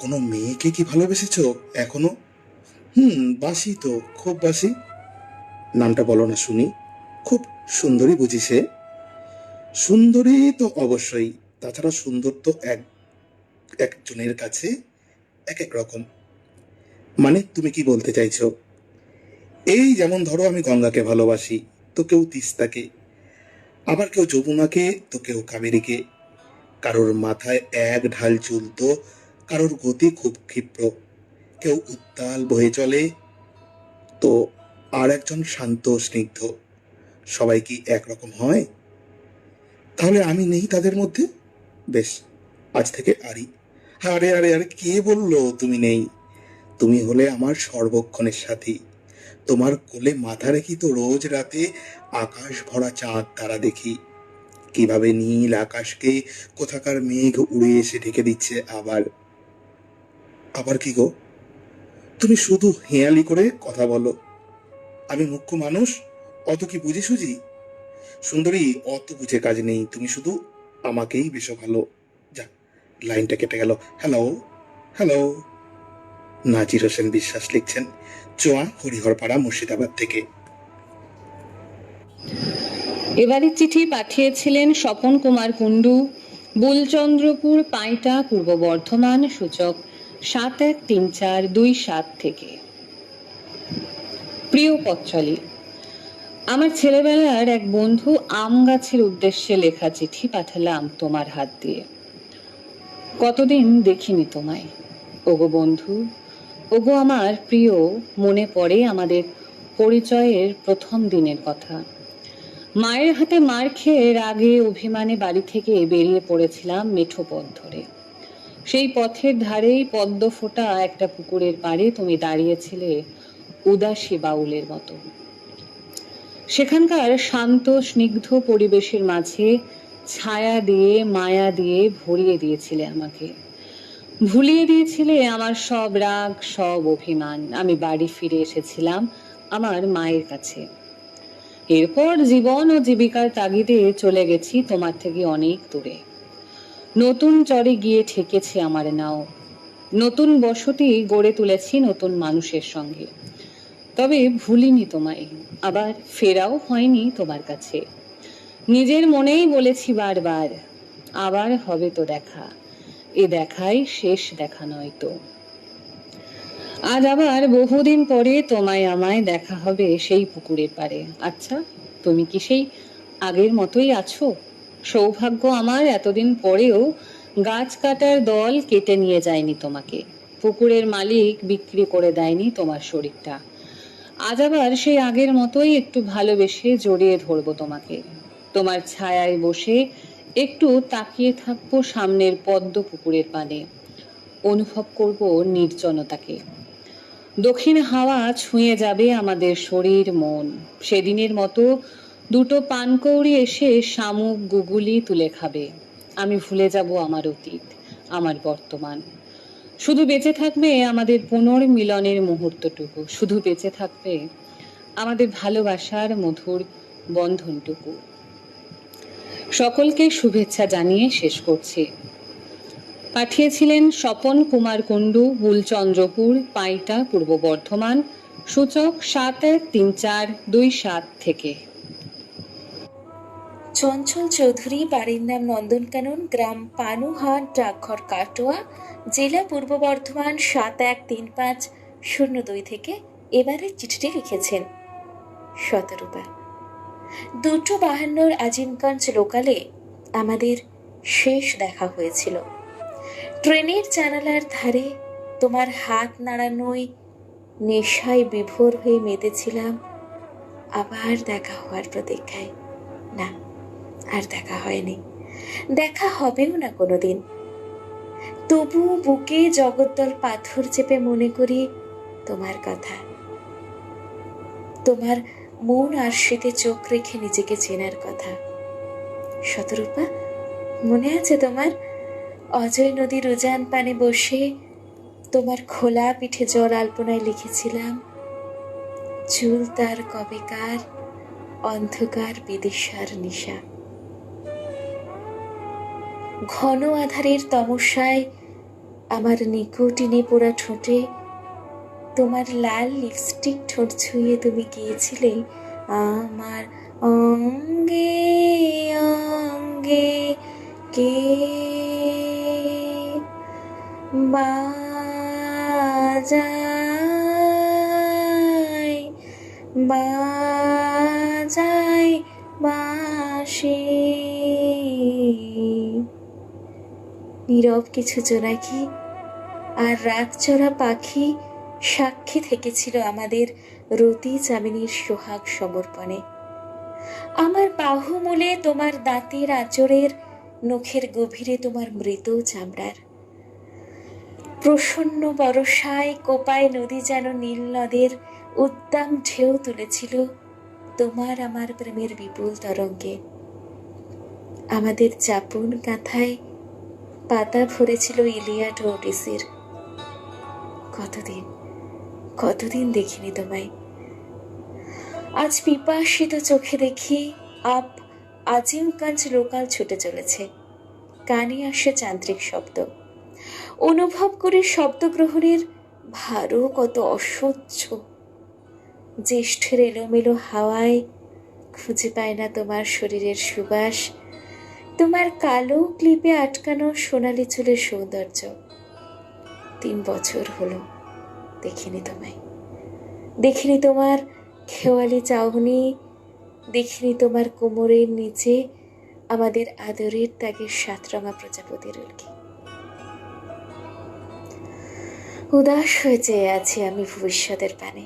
কোনো মেয়েকে কি ভালোবেসেছো এখনো? বাসি তো, খুব বাসি। নামটা বলো না শুনি। খুব সুন্দরী বুঝি সে? সুন্দরী তো অবশ্যই, তাছাড়া সুন্দর তো একজনের কাছে এক এক রকম। মানে তুমি কি বলতে চাইছো? এই যেমন ধরো, আমি গঙ্গাকে ভালোবাসি, তো কেউ তিস্তাকে, আবার কেউ যমুনাকে, তো কেউ কাবেরীকে। কারোর মাথায় এক ঢাল চুল তো কারোর গতি খুব ক্ষিপ্র। কেউ উত্তাল বয়ে চলে, তো আর একজন শান্ত স্নিগ্ধ। সবাই কি একরকম হয়? তাহলে আমি নেই তাদের মধ্যে? বেশ, আজ থেকে আরই। আরে আরে আরে, কে বললো তুমি নেই? তুমি হলে আমার সর্বক্ষণের সাথী। তোমার কোলে মাথা রেখি তো রোজ রাতে আকাশ ভরা চাঁদ তারা দেখি, কিভাবে নীল আকাশকে কোথাকার মেঘ উড়ে এসে ঢেকে দিচ্ছে। আবার আবার কি গো? তুমি শুধু হেঁয়ালি করে কথা বলো। আমি মুখ্য মানুষ, অত কি বুঝি সুঝি? সুন্দরী, অত বুঝে কাজ নেই, তুমি শুধু আমাকেই বেশো ভালো। যা, লাইনটা কেটে গেল। Hello, hello. নাজির হোসেন বিশ্বাস লিখছেন, চোয়া, হরিহরপাড়া, মুর্শিদাবাদ থেকে। এবারের চিঠি পাঠিয়েছিলেন স্বপন কুমার কুণ্ডু, বুলচন্দ্রপুর, পাইটা, পূর্ব বর্ধমান, সূচক 713427 থেকে। প্রিয় পথচারী, আমার ছেলেবেলার এক বন্ধু আম গাছের উদ্দেশ্যে লেখা চিঠি পাঠালাম তোমার হাত দিয়ে। কতদিন দেখিনি তোমায়। ওগো বন্ধু, ওগো আমার প্রিয়, মনে পড়ে আমাদের পরিচয়ের প্রথম দিনের কথা। মায়ের হাতে মার খেয়ে রাগে অভিমানে বাড়ি থেকে বেরিয়ে পড়েছিলাম মেঠো পথ ধরে। সেই পথের ধারেই পদ্ম ফোটা একটা পুকুরের পাড়ে তুমি দাঁড়িয়েছিলে উদাসী বাউলের মতো। সেখানকার শান্ত স্নিগ্ধ পরিবেশের মাঝে ছায়া দিয়ে মায়া দিয়ে ভরিয়ে দিয়েছিলে আমাকে। ভুলিয়ে দিয়েছিলে আমার সব রাগ, সব অভিমান। আমি বাড়ি ফিরে এসেছিলাম আমার মায়ের কাছে। এরপর জীবন ও জীবিকার তাগিদে চলে গেছি তোমার থেকে অনেক দূরে। নতুন চরে গিয়ে ঠেকেছে আমার নাও। নতুন বসতি গড়ে তুলেছি নতুন মানুষের সঙ্গে। তবে ভুলিনি তোমায়, আবার ফেরাও হয়নি তোমার কাছে। নিজের মনেই বলেছি বারবার, আবার হবে তো দেখা, এ দেখাই শেষ দেখা নয় তো। আজ আবার বহুদিন পরে তোমায় আমায় দেখা হবে সেই পুকুরের পাড়ে। আচ্ছা, তুমি কি সেই আগের মতোই আছো? সৌভাগ্য আমার, এতদিন পরেও গাছ কাটার দল কেটে নিয়ে যায়নি তোমাকে। পুকুরের মালিক বিক্রি করে দেয়নি তোমার শরীরটা। আজ আবার সেই আগের মতোই একটু ভালোবেসে জড়িয়ে ধরবো তোমাকে। তোমার ছায়ায় বসে একটু তাকিয়ে থাকবো সামনের পদ্ম পুকুরের পানে। অনুভব করব নির্জনতাকে। দক্ষিণ হাওয়া ছুঁয়ে যাবে আমাদের শরীর মন। সেদিনের মতো দুটো পানকৌড়ি এসে শামুক গুগুলি তুলে খাবে। আমি ভুলে যাব আমার অতীত, আমার বর্তমান। শুধু বেঁচে থাকবে আমাদের পুনর্মিলনের মুহূর্তটুকু। শুধু বেঁচে থাকবে আমাদের ভালোবাসার মধুর বন্ধনটুকু। সকলকে শুভেচ্ছা জানিয়ে শেষ করছি। পাঠিয়েছিলেন স্বপন কুমার কুণ্ডু, বুলচন্দ্রপুর, পাইটা, পূর্ব বর্ধমান, সূচক 713427 থেকে। চঞ্চল চৌধুরী, বাড়ির নাম নন্দনকানন, গ্রাম পানুহাট, ডাকঘর কাটোয়া, জেলা পূর্ব বর্ধমান ৭১৩৫০২ থেকে এবারের চিঠিটি লিখেছেন শতরূপা। ২৫২ আজিমগঞ্জ লোকালে আমাদের শেষ দেখা হয়েছিল। ট্রেনের জানালার ধারে তোমার হাত নাড়ানোয় নেশায় বিভোর হয়ে মেতেছিলাম আবার দেখা হওয়ার প্রতীক্ষায়। না, আর দেখা হয়নি, দেখা হবেও না কোনোদিন। তবু বুকে জগদ্দল পাথর চেপে মনে করি তোমার কথা, তোমার মন আর শীতে চোখ রেখে নিজেকে চেনার কথা। শতরূপা, মনে আছে তোমার? অজয় নদীর উজান পানে বসে তোমার খোলা পিঠে জল আলপনায় লিখেছিলাম, চুল তার কবেকার, অন্ধকার বিদিশার নিশা। ঘন আধারের তমসায় আমার নিকোটিনে পোড়া ঠোঁটে তোমার লাল লিপস্টিক ঠোঁট ছুঁয়ে তুমি গিয়েছিলে, আমার অঙ্গে অঙ্গে কে বাজায় বাজায় বাঁশি। নীরব কিছু জোনাকি আর রাত চড়া পাখি সাক্ষী থেকেছিল আমাদের রতি চামিনীর সোহাগ সমর্পণে। আমার বাহুমূলে তোমার দাঁতের আঁচড়ের, নখের গভীরে তোমার মৃত চামড়ার। প্রসন্ন বরষায় কোপায় নদী যেন নীল নদের উদ্দাম ঢেউ তুলেছিল তোমার আমার প্রেমের বিপুল তরঙ্গে। আমাদের চাপুন কাঁথায় পাতা ভরেছিল ইলিয়াড ও ওডিসির। কতদিন কতদিন দেখিনি তোমায়। আজ পিপাসিত চোখে দেখি আজিমগঞ্জ লোকাল ছুটে চলেছে, কানে আসে যান্ত্রিক শব্দ। অনুভব করি শব্দ গ্রহণের ভারও কত অসহ্য। জ্যেষ্ঠের এলোমেলো হাওয়ায় খুঁজে পায় না তোমার শরীরের সুবাস, তোমার কালো ক্লিপে আটকানো সোনালি চুলের সৌন্দর্য। ৩ বছর হলো দেখিনি তোমায়, দেখিনি তোমার খেওয়ালি চাউনি, দেখিনি তোমার কোমরের নিচে আমাদের আদরের ত্যাগের ৭ রঙা প্রজাপতির উল্কি। উদাস হয়ে চেয়ে আছি আমি ভবিষ্যতের পানে।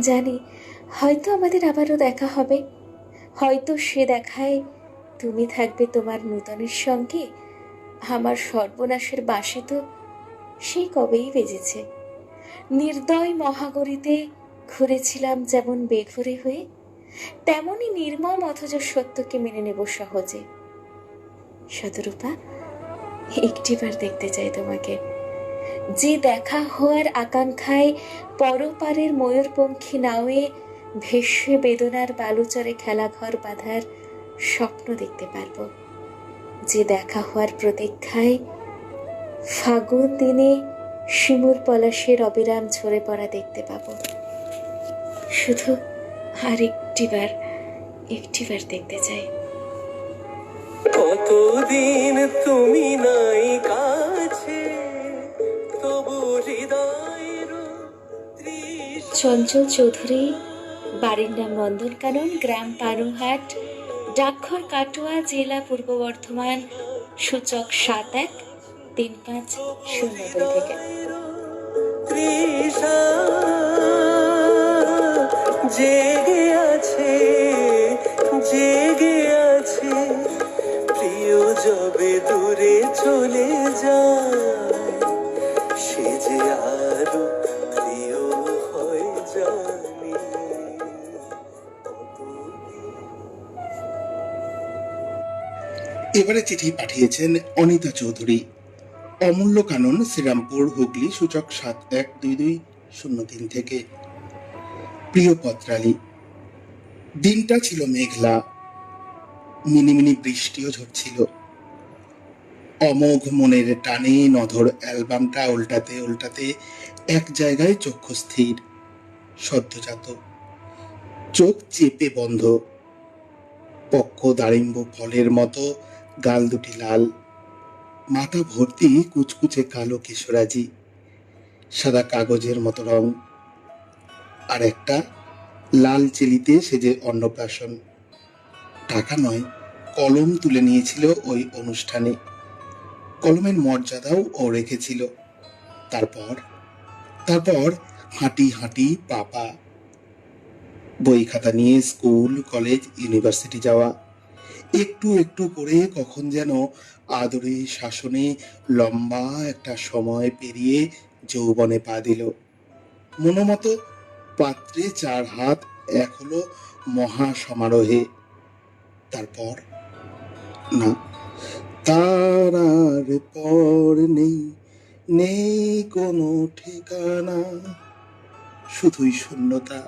জানি হয়তো আমাদের আবারও দেখা হবে, হয়তো সে দেখায় তুমি থাকবে তোমার নূতনের সঙ্গে। আমার সর্বনাশের বাঁশি তো সেই কবেই বেজেছে। নির্দয় মহাগরিতে ঘুরেছিলাম যেমন বেঘরে হয়ে, তেমনই নির্মম অথচ সত্যকে মেনে নেব সহজে। শতরূপা, একটিবার দেখতে চাই তোমাকে। যে দেখা হওয়ার আকাঙ্ক্ষায় পরপারের ময়ূরপঙ্খী নাওয়ে ভেসে বেদনার বালুচরে খেলাঘর বাঁধার স্বপ্ন দেখতে পারবো। যে দেখা হওয়ার প্রতীক্ষায় ফাগুন দিনে শিমুর পলাশের অবিরাম ঝরে পড়া দেখতে পাবো। শুধু আর একটিবার দেখতে চাই। কতদিন তুমি নাই কাছে, তবু হৃদয়ের চঞ্চল চৌধুরী, বাড়ির নাম নন্দনকানন, গ্রাম পানুহাট, ডাকঘর কাটোয়া, জেলা পূর্ব বর্ধমান, সূচক ৭১৩৫০২ থেকে। তৃষা জেগে আছে, জেগে আছে, প্রিয় যবে দূরে চলে যায়, সে যে আরো প্রিয় হয়ে জানি। এবারে চিঠি পাঠিয়েছেন অনিতা চৌধুরী। অমূল্য কানন, শ্রীরামপুর, হুগলি, সূচক ৭১২২০৩ থেকে। প্রিয় পত্রালী, দিনটা ছিল মেঘলা, মিনিমিনি বৃষ্টিও ঝরছিল। অমোঘ মনের টানে নধর অ্যালবামটা উল্টাতে উল্টাতে এক জায়গায় চক্ষু স্থির, সদ্যজাত, চোখ চেপে বন্ধ। পক্ষ দারিম্ব ফলের মতো গাল দুটি লাল, মাথা ভর্তি কুচকুচে কালো কেশরাজি, সাদা কাগজের মতো রং, আর একটা লাল চেলিতে সেজে অন্নপ্রাশন। টাকা নয়, কলম তুলে নিয়েছিল ওই অনুষ্ঠানে, কলমের মর্যাদাও ও রেখেছিল। তারপর তারপর হাঁটি হাঁটি পাপা, বই খাতা নিয়ে স্কুল কলেজ ইউনিভার্সিটি যাওয়া, একটু একটু করে কখন যেন আদরে শাসনে লম্বা একটা সময় পেরিয়ে যৌবনে পা দিল। মনোমতো পাত্রে 4 হাত এক হলো মহা সমারোহে। তারপর না, তার আর পর নেই, নেই কোনো ঠিকানা, শুধুই শূন্যতা।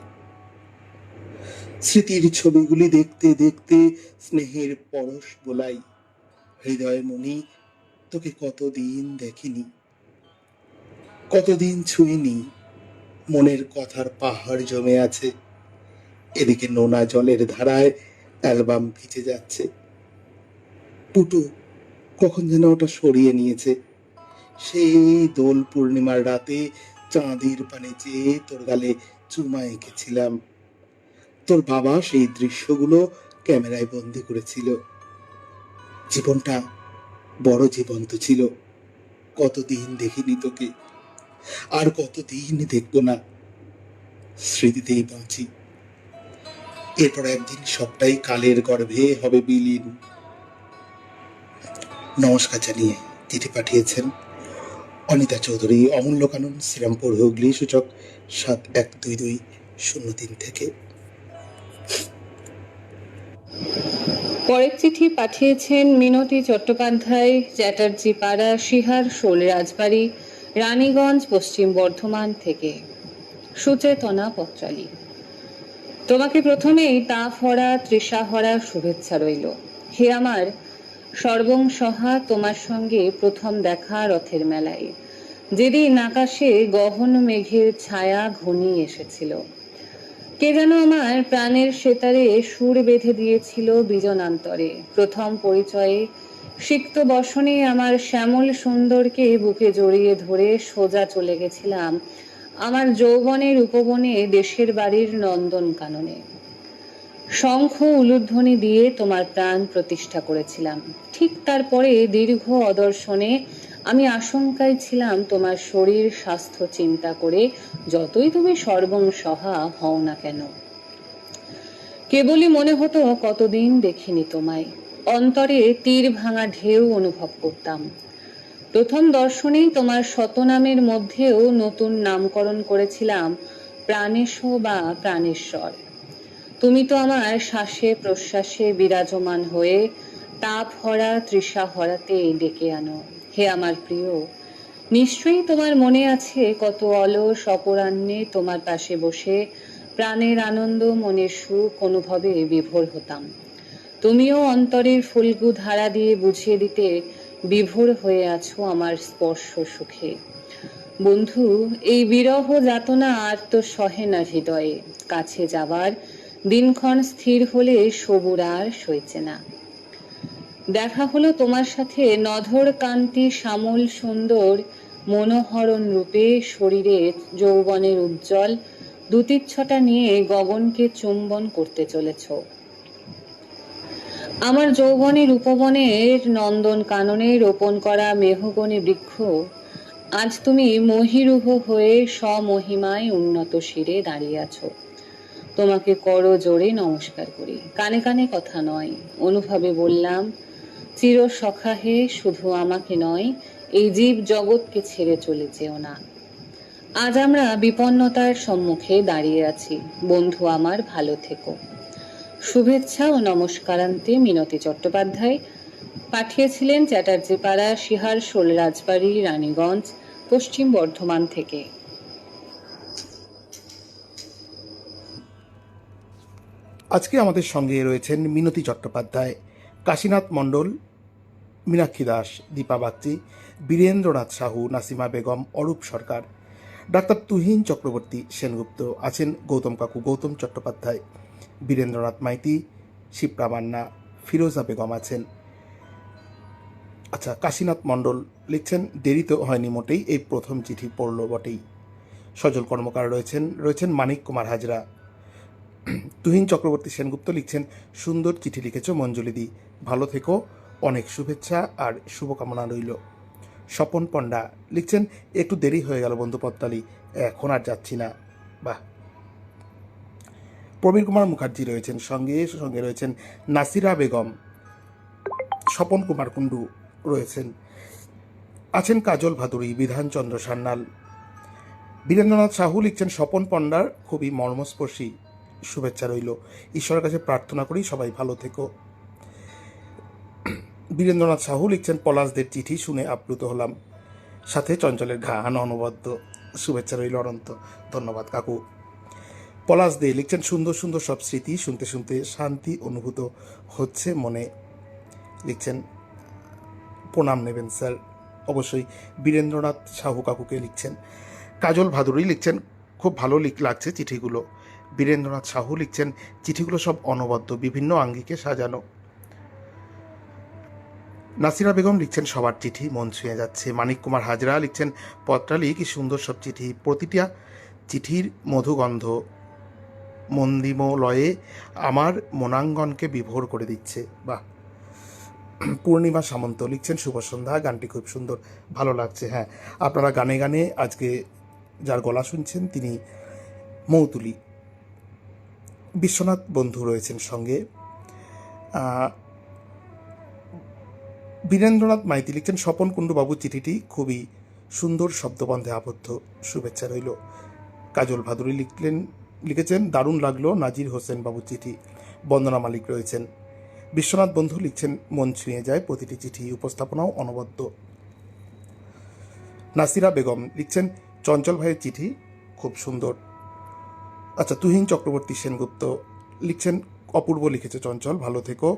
স্মৃতির ছবিগুলি দেখতে দেখতে স্নেহের পরশ বোলাই। হৃদয় মনি, তোকে কতদিন দেখিনি, কতদিন ছুঁইনি। মনের কথার পাহাড় জমে আছে, এদিকে নোনা জলের ধারায় অ্যালবাম ভিজে যাচ্ছে। টুটু কখন যেন ওটা সরিয়ে নিয়েছে। সেই দোল পূর্ণিমার রাতে চাঁদের পানে চেয়ে তোর গালে চুমা এঁকেছিলাম। তোর বাবা সেই দৃশ্যগুলো ক্যামেরায় বন্দি করেছিল। জীবনটা বড় জীবন্ত ছিল। কতদিন দেখিনি তোকে, আর কতদিন দেখব না। স্মৃতিতেই বাঁচি। এরপর একদিন সবটাই কালের গর্ভে হবে বিলীন। নমস্কার জানিয়ে চিঠি পাঠিয়েছেন অনিতা চৌধুরী, অমূল্য কানন, শ্রীরামপুর হুগলি, সূচক 712203 থেকে। পরের চিঠি পাঠিয়েছেন মিনতি চট্টোপাধ্যায়, চ্যাটার্জি পাড়া, শিহার, শোল রাজবাড়ি, রানীগঞ্জ, পশ্চিম বর্ধমান থেকে। সুচেতনা পত্রালী। তোমাকে প্রথমেই তাপহরা তৃষাহরা শুভেচ্ছা রইল। হে আমার সর্বংসহা, তোমার সঙ্গে প্রথম দেখা রথের মেলায়, যেদিন আকাশে গহন মেঘের ছায়া ঘনিয়ে এসেছিল। কে যেন আমার প্রাণের সেতারে সুর বেঁধে দিয়েছিল বিজনান্তরে। প্রথম পরিচয়ে সিক্ত বসনে আমার শ্যামল সুন্দরকে বুকে জড়িয়ে ধরে সোজা চলে গেছিলাম আমার যৌবনের উপবনে, দেশের বাড়ির নন্দন কাননে। শঙ্খ উলুধ্বনি দিয়ে তোমার প্রাণ প্রতিষ্ঠা করেছিলাম। ঠিক তারপরে দীর্ঘ অদর্শনে আমি আশঙ্কায় ছিলাম তোমার শরীর স্বাস্থ্য চিন্তা করে, যতই তুমি সর্বংসহা হও না কেন। কেবলই মনে হতো কতদিন দেখিনি তোমায়। অন্তরে তীর ভাঙা ঢেউ অনুভব করতাম। প্রথম দর্শনেই তোমার শতনামের মধ্যেও নতুন নামকরণ করেছিলাম প্রাণেশ বা প্রাণেশ্বর। তুমি তো আমার শ্বাসে প্রশ্বাসে বিরাজমান হয়ে তাপহরা তৃষাহরাতে ডেকে আনো। হে আমার প্রিয়, নিশ্চয়ই তোমার মনে আছে কত অলস অপরাহ্নে তোমার পাশে বসে প্রাণের আনন্দ মনের সুখ অনুভবে বিভোর হতাম। তুমিও অন্তরের ফুলকু ধারা দিয়ে বুঝিয়ে দিতে বিভোর হয়ে আছো আমার স্পর্শ সুখে। বন্ধু, এই বিরহ যাতনা আর তো সহে না হৃদয়ে। কাছে যাবার দিনক্ষণ স্থির হলে সবুর আর সইছে না। দেখা হলো তোমার সাথে নধর কান্তি শ্যামল সুন্দর মনোহরণ রূপে, শরীরে যৌবনের উজ্জ্বল দুতিচ্ছটা নিয়ে গগনকে চুম্বন করতে চলেছ। আমার যৌবনের উপবনের নন্দন কাননে রোপণ করা মেহগনি বৃক্ষ আজ তুমি মহিরুহ হয়ে স্বমহিমায় উন্নত শিরে দাঁড়িয়ে আছো। তোমাকে করো জোরে নমস্কার করি। কানে কানে কথা নয়, অনুভবে বললাম, চির সখা হে, শুধু আমাকে নয়, এই জীব জগৎকে ছেড়ে চলে যেও না। আজ আমরা বিপন্নতার সম্মুখে দাঁড়িয়ে আছি। বন্ধু আমার, ভালো থেকো। শুভেচ্ছা ও নমস্কারান্তে মিনতি চট্টোপাধ্যায়। পাঠিয়েছিলেন চ্যাটার্জি পাড়া, শিহার, শোল রাজবাড়ি, রানীগঞ্জ, পশ্চিম বর্ধমান থেকে। আজকে আমাদের সঙ্গে রয়েছেন মিনতি চট্টোপাধ্যায়, কাশীনাথ মণ্ডল, মীনাক্ষী দাস, দীপা বাগচি, বীরেন্দ্রনাথ সাহু, নাসিমা বেগম, অরূপ সরকার, ডাক্তার তুহিন চক্রবর্তী সেনগুপ্ত, আছেন গৌতম কাকু, গৌতম চট্টোপাধ্যায়, বীরেন্দ্রনাথ মাইতি, শিপ্রা মান্না, ফিরোজা বেগম আছেন। আচ্ছা, কাশীনাথ মণ্ডল লিখছেন, দেরি তো হয়নি মোটেই, এই প্রথম চিঠি পড়ল বটেই। সজল কর্মকার রয়েছেন মানিক কুমার হাজরা। তুহিন চক্রবর্তী সেনগুপ্ত লিখছেন, সুন্দর চিঠি লিখেছ মঞ্জুলিদি, ভালো থেকো, অনেক শুভেচ্ছা আর শুভকামনা রইল। স্বপন পণ্ডা লিখছেন, একটু দেরি হয়ে গেল বন্ধু পত্তালি, এখন আর যাচ্ছি না। বাহ। প্রবীর কুমার মুখার্জি রয়েছেন, সঙ্গে রয়েছেন নাসিরা বেগম, স্বপন কুমার কুণ্ডু রয়েছেন, আছেন কাজল ভাদুরী, বিধানচন্দ্র সান্যাল। বীরেন্দ্রনাথ সাহু লিখছেন, স্বপন পণ্ডার খুবই মর্মস্পর্শী, শুভেচ্ছা রইল, ঈশ্বরের কাছে প্রার্থনা করি সবাই ভালো থেকো। বীরেন্দ্রনাথ সাহু লিখছেন, পলাশদের চিঠি শুনে আপ্লুত হলাম, সাথে চঞ্চলের গান অনবদ্য, শুভেচ্ছা রইল অনন্ত। ধন্যবাদ কাকু। পলাশ দে লিখছেন, সুন্দর সুন্দর সব স্মৃতি শুনতে শুনতে শান্তি অনুভূত হচ্ছে মনে। লিখছেন, প্রণাম নেবেন স্যার। অবশ্যই বীরেন্দ্রনাথ সাহু কাকুকে লিখছেন। কাজল ভাদুরী লিখছেন, খুব ভালো লাগছে চিঠিগুলো। বীরেন্দ্রনাথ সাহু লিখছেন, চিঠিগুলো সব অনবদ্য, বিভিন্ন আঙ্গিকে সাজানো। নাসিরা বেগম লিখছেন, সবার চিঠি মন ছুঁয়ে যাচ্ছে। মানিক কুমার হাজরা লিখছেন, পত্রালি কি সুন্দর সব চিঠি, প্রতিটা চিঠির মধুগন্ধ মন্দিম লয়ে আমার মনাঙ্গনকে বিভোর করে দিচ্ছে। বাহ। পূর্ণিমা সামন্ত লিখছেন, শুভ সন্ধ্যা, গানটি খুব সুন্দর, ভালো লাগছে। হ্যাঁ, আপনারা গানে গানে আজকে যার গলা শুনছেন তিনি মৌতুলি। বিশ্বনাথ বন্ধু রয়েছেন সঙ্গে। বীরেন্দ্রনাথ মাইতি লিখছেন, স্বপন কুণ্ডু বাবুর চিঠিটি খুবই সুন্দর শব্দবন্ধে আবদ্ধ, শুভেচ্ছা রইল। কাজল ভাদুরী লিখেছেন, দারুণ লাগলো নাজির হোসেন বাবুর চিঠি। বন্দনা মালিক রয়েছেন। বিশ্বনাথ বন্ধু লিখছেন, মন ছুঁয়ে যায় প্রতিটি চিঠি, উপস্থাপনাও অনবদ্য। নাসিরা বেগম লিখছেন, চঞ্চল ভাইয়ের চিঠি খুব সুন্দর। আচ্ছা, তুহিন চক্রবর্তী সেনগুপ্ত লিখছেন, অপূর্ব লিখেছে চঞ্চল, ভালো থেকো।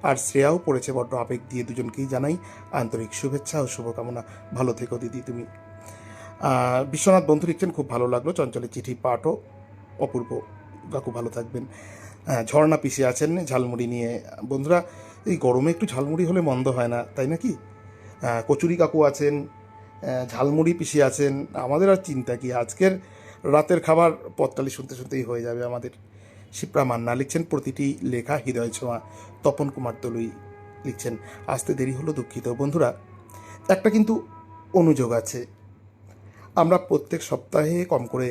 আর শ্রেয়াও পড়েছে বড্ড আবেগ দিয়ে, দুজনকেই জানাই আন্তরিক শুভেচ্ছা ও শুভকামনা, ভালো থেকো দিদি তুমি। বিশ্বনাথ বন্ধু লিখছেন, খুব ভালো লাগলো চঞ্চলের চিঠি পাঠও, অপূর্ব কাকু ভালো থাকবেন। ঝর্ণা পিসে আছেন ঝালমুড়ি নিয়ে। বন্ধুরা, এই গরমে একটু ঝালমুড়ি হলে মন্দ হয় না, তাই নাকি? কচুরি কাকু আছেন, ঝালমুড়ি পিসে আছেন, আমাদের আর চিন্তা কি, আজকের রাতের খাবার পত্তালি শুনতে শুনতেই হয়ে যাবে আমাদের। শিপ্রা মান্না লিখছেন, প্রতিটি লেখা হৃদয় ছোঁয়া। তপন কুমার দলুই লিখছেন, আসতে দেরি হলো, দুঃখিত। বন্ধুরা, একটা কিন্তু অনুযোগ আছে, আমরা প্রত্যেক সপ্তাহে কম করে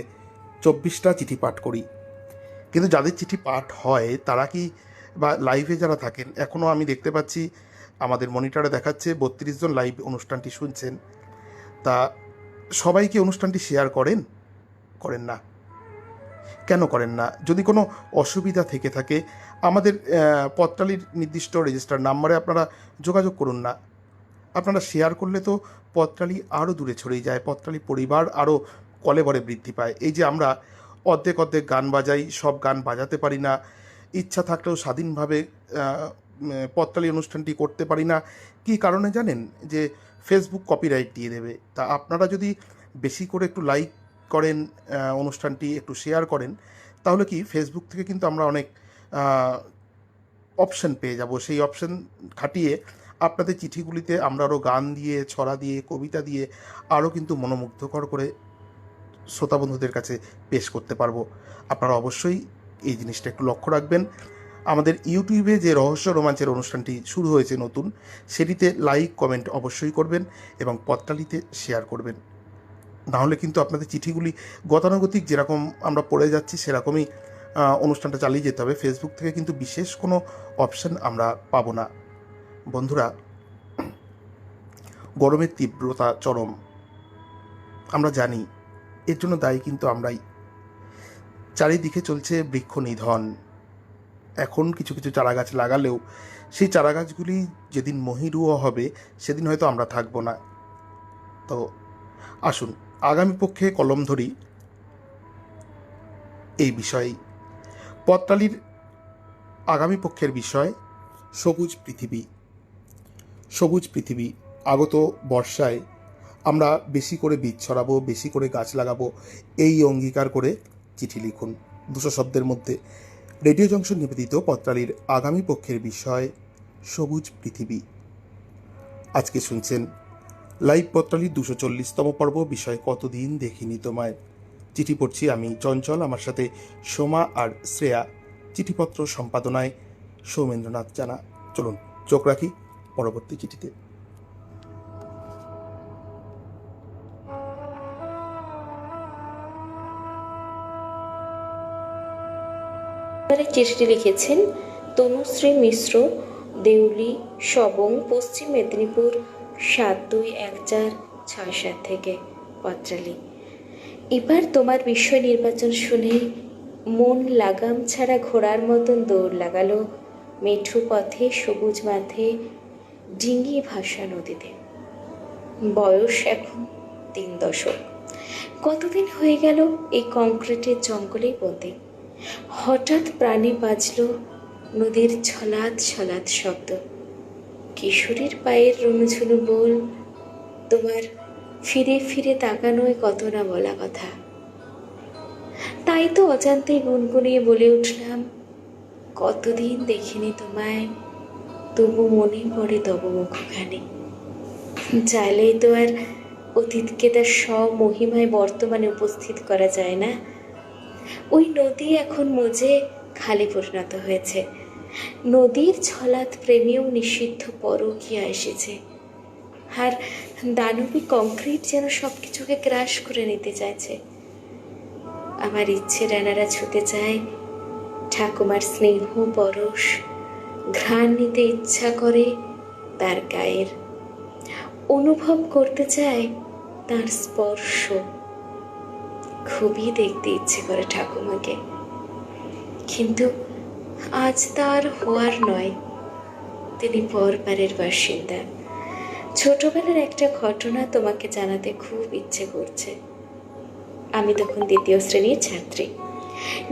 24টা চিঠি পাঠ করি, কিন্তু যাদের চিঠি পাঠ হয় তারা কি, বা লাইভে যারা থাকেন, এখনও আমি দেখতে পাচ্ছি আমাদের মনিটরে দেখাচ্ছে 32 জন লাইভ অনুষ্ঠানটি শুনছেন। তা সবাই কি অনুষ্ঠানটি শেয়ার করেন না? কেন করেন না? যদি কোনো অসুবিধা থেকে থাকে আমাদের পত্রালির নির্দিষ্ট রেজিস্টার নাম্বারে আপনারা যোগাযোগ করুন না। আপনারা শেয়ার করলে তো পত্রালি আরও দূরে ছড়িয়ে যায়, পত্রালি পরিবার আরও কলেবরে বৃদ্ধি পায়। এই যে আমরা অর্ধেক গান বাজাই, সব গান বাজাতে পারি না, ইচ্ছা থাকলেও স্বাধীনভাবে পত্রালি অনুষ্ঠানটি করতে পারি না, কী কারণে জানেন? যে ফেসবুক কপিরাইট দিয়ে দেবে। তা আপনারা যদি বেশি করে একটু লাইক করেন, অনুষ্ঠানটি একটু শেয়ার করেন, তাহলে কি ফেসবুক থেকে কিন্তু আমরা অনেক অপশন পেয়ে যাব। সেই অপশন খাটিয়ে আপনাদের চিঠিগুলিতে আমরা আরও গান দিয়ে, ছড়া দিয়ে, কবিতা দিয়ে আরও কিন্তু মনোমুগ্ধকর করে শ্রোতা বন্ধুদের কাছে পেশ করতে পারবো। আপনারা অবশ্যই এই জিনিসটা একটু লক্ষ্য রাখবেন। আমাদের ইউটিউবে যে রহস্য রোমাঞ্চের অনুষ্ঠানটি শুরু হয়েছে নতুন, সেটিতে লাইক কমেন্ট অবশ্যই করবেন এবং পত্রালিতে শেয়ার করবেন। নাহলে কিন্তু আপনাদের চিঠিগুলি গতানুগতিক যেরকম আমরা পড়ে যাচ্ছি সেরকমই অনুষ্ঠানটা চালিয়ে যেতে হবে। ফেসবুক থেকে কিন্তু বিশেষ কোনো অপশন আমরা পাবো না। বন্ধুরা, গরমের তীব্রতা চরম, আমরা জানি, এর জন্য দায়ী কিন্তু আমরাই। চারিদিকে চলছে বৃক্ষ নিধন। এখন কিছু কিছু চারাগাছ লাগালেও সেই চারাগাছগুলি যেদিন মহিরুহ হবে সেদিন হয়তো আমরা থাকবো না। তো আসুন আগামী পক্ষে কলম ধরি এই বিষয়ে। পত্রালির আগামী পক্ষের বিষয় সবুজ পৃথিবী। সবুজ পৃথিবী। আগত বর্ষায় আমরা বেশি করে বীজ ছড়াবো, বেশি করে গাছ লাগাবো, এই অঙ্গীকার করে চিঠি লিখুন। 200 শব্দের মধ্যে রেডিও জংশন নিবেদিত পত্রালীর আগামী পক্ষের বিষয় সবুজ পৃথিবী। আজকে শুনছেন লাইভ পত্রালীর 240তম পর্ব, বিষয় কতদিন দেখিনি তোমায়। চিঠি পড়ছি আমি চঞ্চল, আমার সাথে সোমা আর শ্রেয়া। চিঠিপত্র সম্পাদনায় সৌমেন্দ্রনাথ জানা। চলুন চোখ রাখি পরবর্তী চিঠিতে। চিঠিটি লিখেছেন তনুশ্রী মিশ্র, দেউলি, সবং, পশ্চিম মেদিনীপুর 721467 থেকে। পত্রালী, এবার তোমার বিষয় নির্বাচন শুনে মন লাগাম ছাড়া ঘোড়ার মতন দৌড় লাগালো মেঠু পথে, সবুজ মাঠে, ডিঙি ভাসা নদীতে। বয়স এখন 3 দশক। কতদিন হয়ে গেল এই কংক্রিটের জঙ্গলেই বন্দী। হঠাৎ প্রাণে বাজল নদীর ছলাৎ ছলাৎ শব্দ, কিশোরীর পায়ের রুনুঝুনু বল, তোমার ফিরে ফিরে তাকানোয় কত না বলা কথা। তাই তো অজান্তেই গুনগুনিয়ে বলে উঠলাম, কতদিন দেখিনি তোমায়, তবু মনে পড়ে তব মুখখানি। চাইলেই তো আর অতীতকে তার স্বমহিমায় বর্তমানে উপস্থিত করা যায় না। ওই নদী এখন মজে খালি পরিণত হয়েছে। নদীর ছলাৎ প্রেমেও নিষিদ্ধ পরকীয়া এসেছে। আর দানবী কংক্রিট যেন সবকিছুকে গ্রাস করে নিতে চাইছে। আমার ইচ্ছে ডানারা ছুতে চায় ঠাকুমার স্নেহ পরশ, ঘ্রাণ নিতে ইচ্ছা করে তার গায়ের, অনুভব করতে চায় তার স্পর্শ। খুবই দেখতে ইচ্ছে করে ঠাকুমাকে, কিন্তু আজ তার হওয়ার নয়। তিনি পরপারের বাসিন্দা। ছোটবেলার একটা ঘটনা তোমাকে জানাতে খুব ইচ্ছে করছে। আমি তখন 2য় শ্রেণীর ছাত্রী।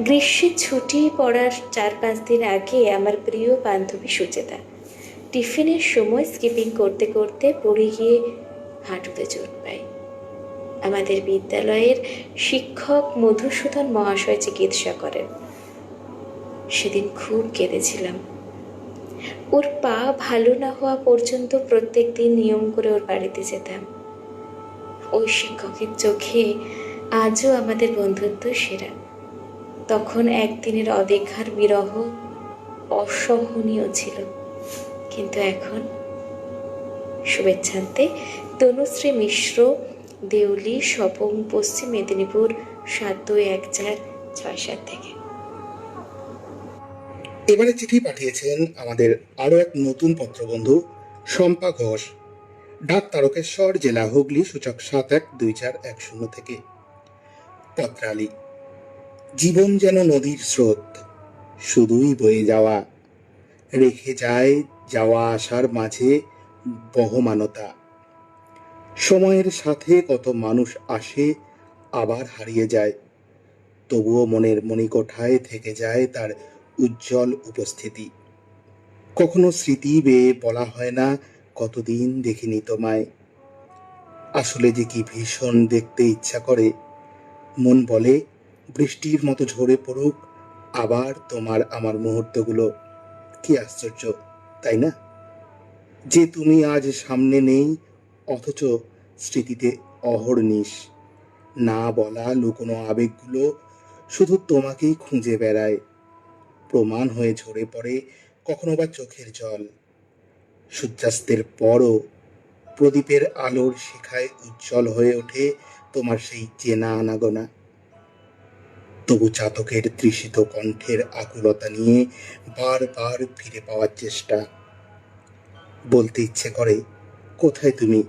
গ্রীষ্মের ছুটি পড়ার 4-5 দিন আগে আমার প্রিয় বান্ধবী সুচেতা টিফিনের সময় স্কিপিং করতে করতে পড়ে গিয়ে হাঁটুতে চোট পায়। আমাদের বিদ্যালয়ের শিক্ষক মধুসূদন মহাশয় চিকিৎসা করেন। সেদিন খুব কেঁদেছিলাম। ওর পা ভালো না হওয়া পর্যন্ত প্রত্যেক দিন নিয়ম করে ওর বাড়িতে যেতাম। ওই শিক্ষকের চোখে আজও আমাদের বন্ধুত্ব সেরা। তখন একদিনের অদেখার বিরহ অসহনীয় ছিল, কিন্তু এখন। শুভেচ্ছান্তে তনুশ্রী মিশ্র, দেউলি, সবং, পশ্চিম মেদিনীপুর 721467 থেকে। এবারে চিঠি পাঠিয়েছেন আমাদের আরো এক নতুন পত্রবন্ধু শম্পা ঘোষ, ঢাক তারকেশ্বর, জেলা হুগলি, সূচক 712410 থেকে। পত্রালী, জীবন যেন নদীর স্রোত, শুধুই বয়ে যাওয়া, রেখে যায় যাওয়া আসার মাঝে বহমানতা। সময়ের সাথে কত মানুষ আসে আবার হারিয়ে যায়, তবুও মনের মণিকোঠায় থেকে যায় তার উজ্জ্বল উপস্থিতি। কখনো স্মৃতি বেয়ে বলা হয় না কতদিন দেখিনি তোমায়। আসলে যে কি ভীষণ দেখতে ইচ্ছা করে। মন বলে বৃষ্টির মতো ঝরে পড়ুক আবার তোমার আমার মুহূর্তগুলো। কি আশ্চর্য, তাই না? যে তুমি আজ সামনে নেই, অথচ স্মৃতিতে অহর্নিশ না বলা লুকোনো আবেগগুলো শুধু তোমাকেই খুঁজে বেড়ায়। প্রমাণ হয়ে ঝরে পড়ে কখনো বা চোখের জল। সূর্যাস্তের পরও প্রদীপের আলোর শিখায় উজ্জ্বল হয়ে ওঠে তোমার সেই চেনা আনাগোনা। তবু চাতকের তৃষিত কণ্ঠের আকুলতা নিয়ে বারবার ফিরে পাওয়ার চেষ্টা। বলতে ইচ্ছে করে, কোথায় তুমি,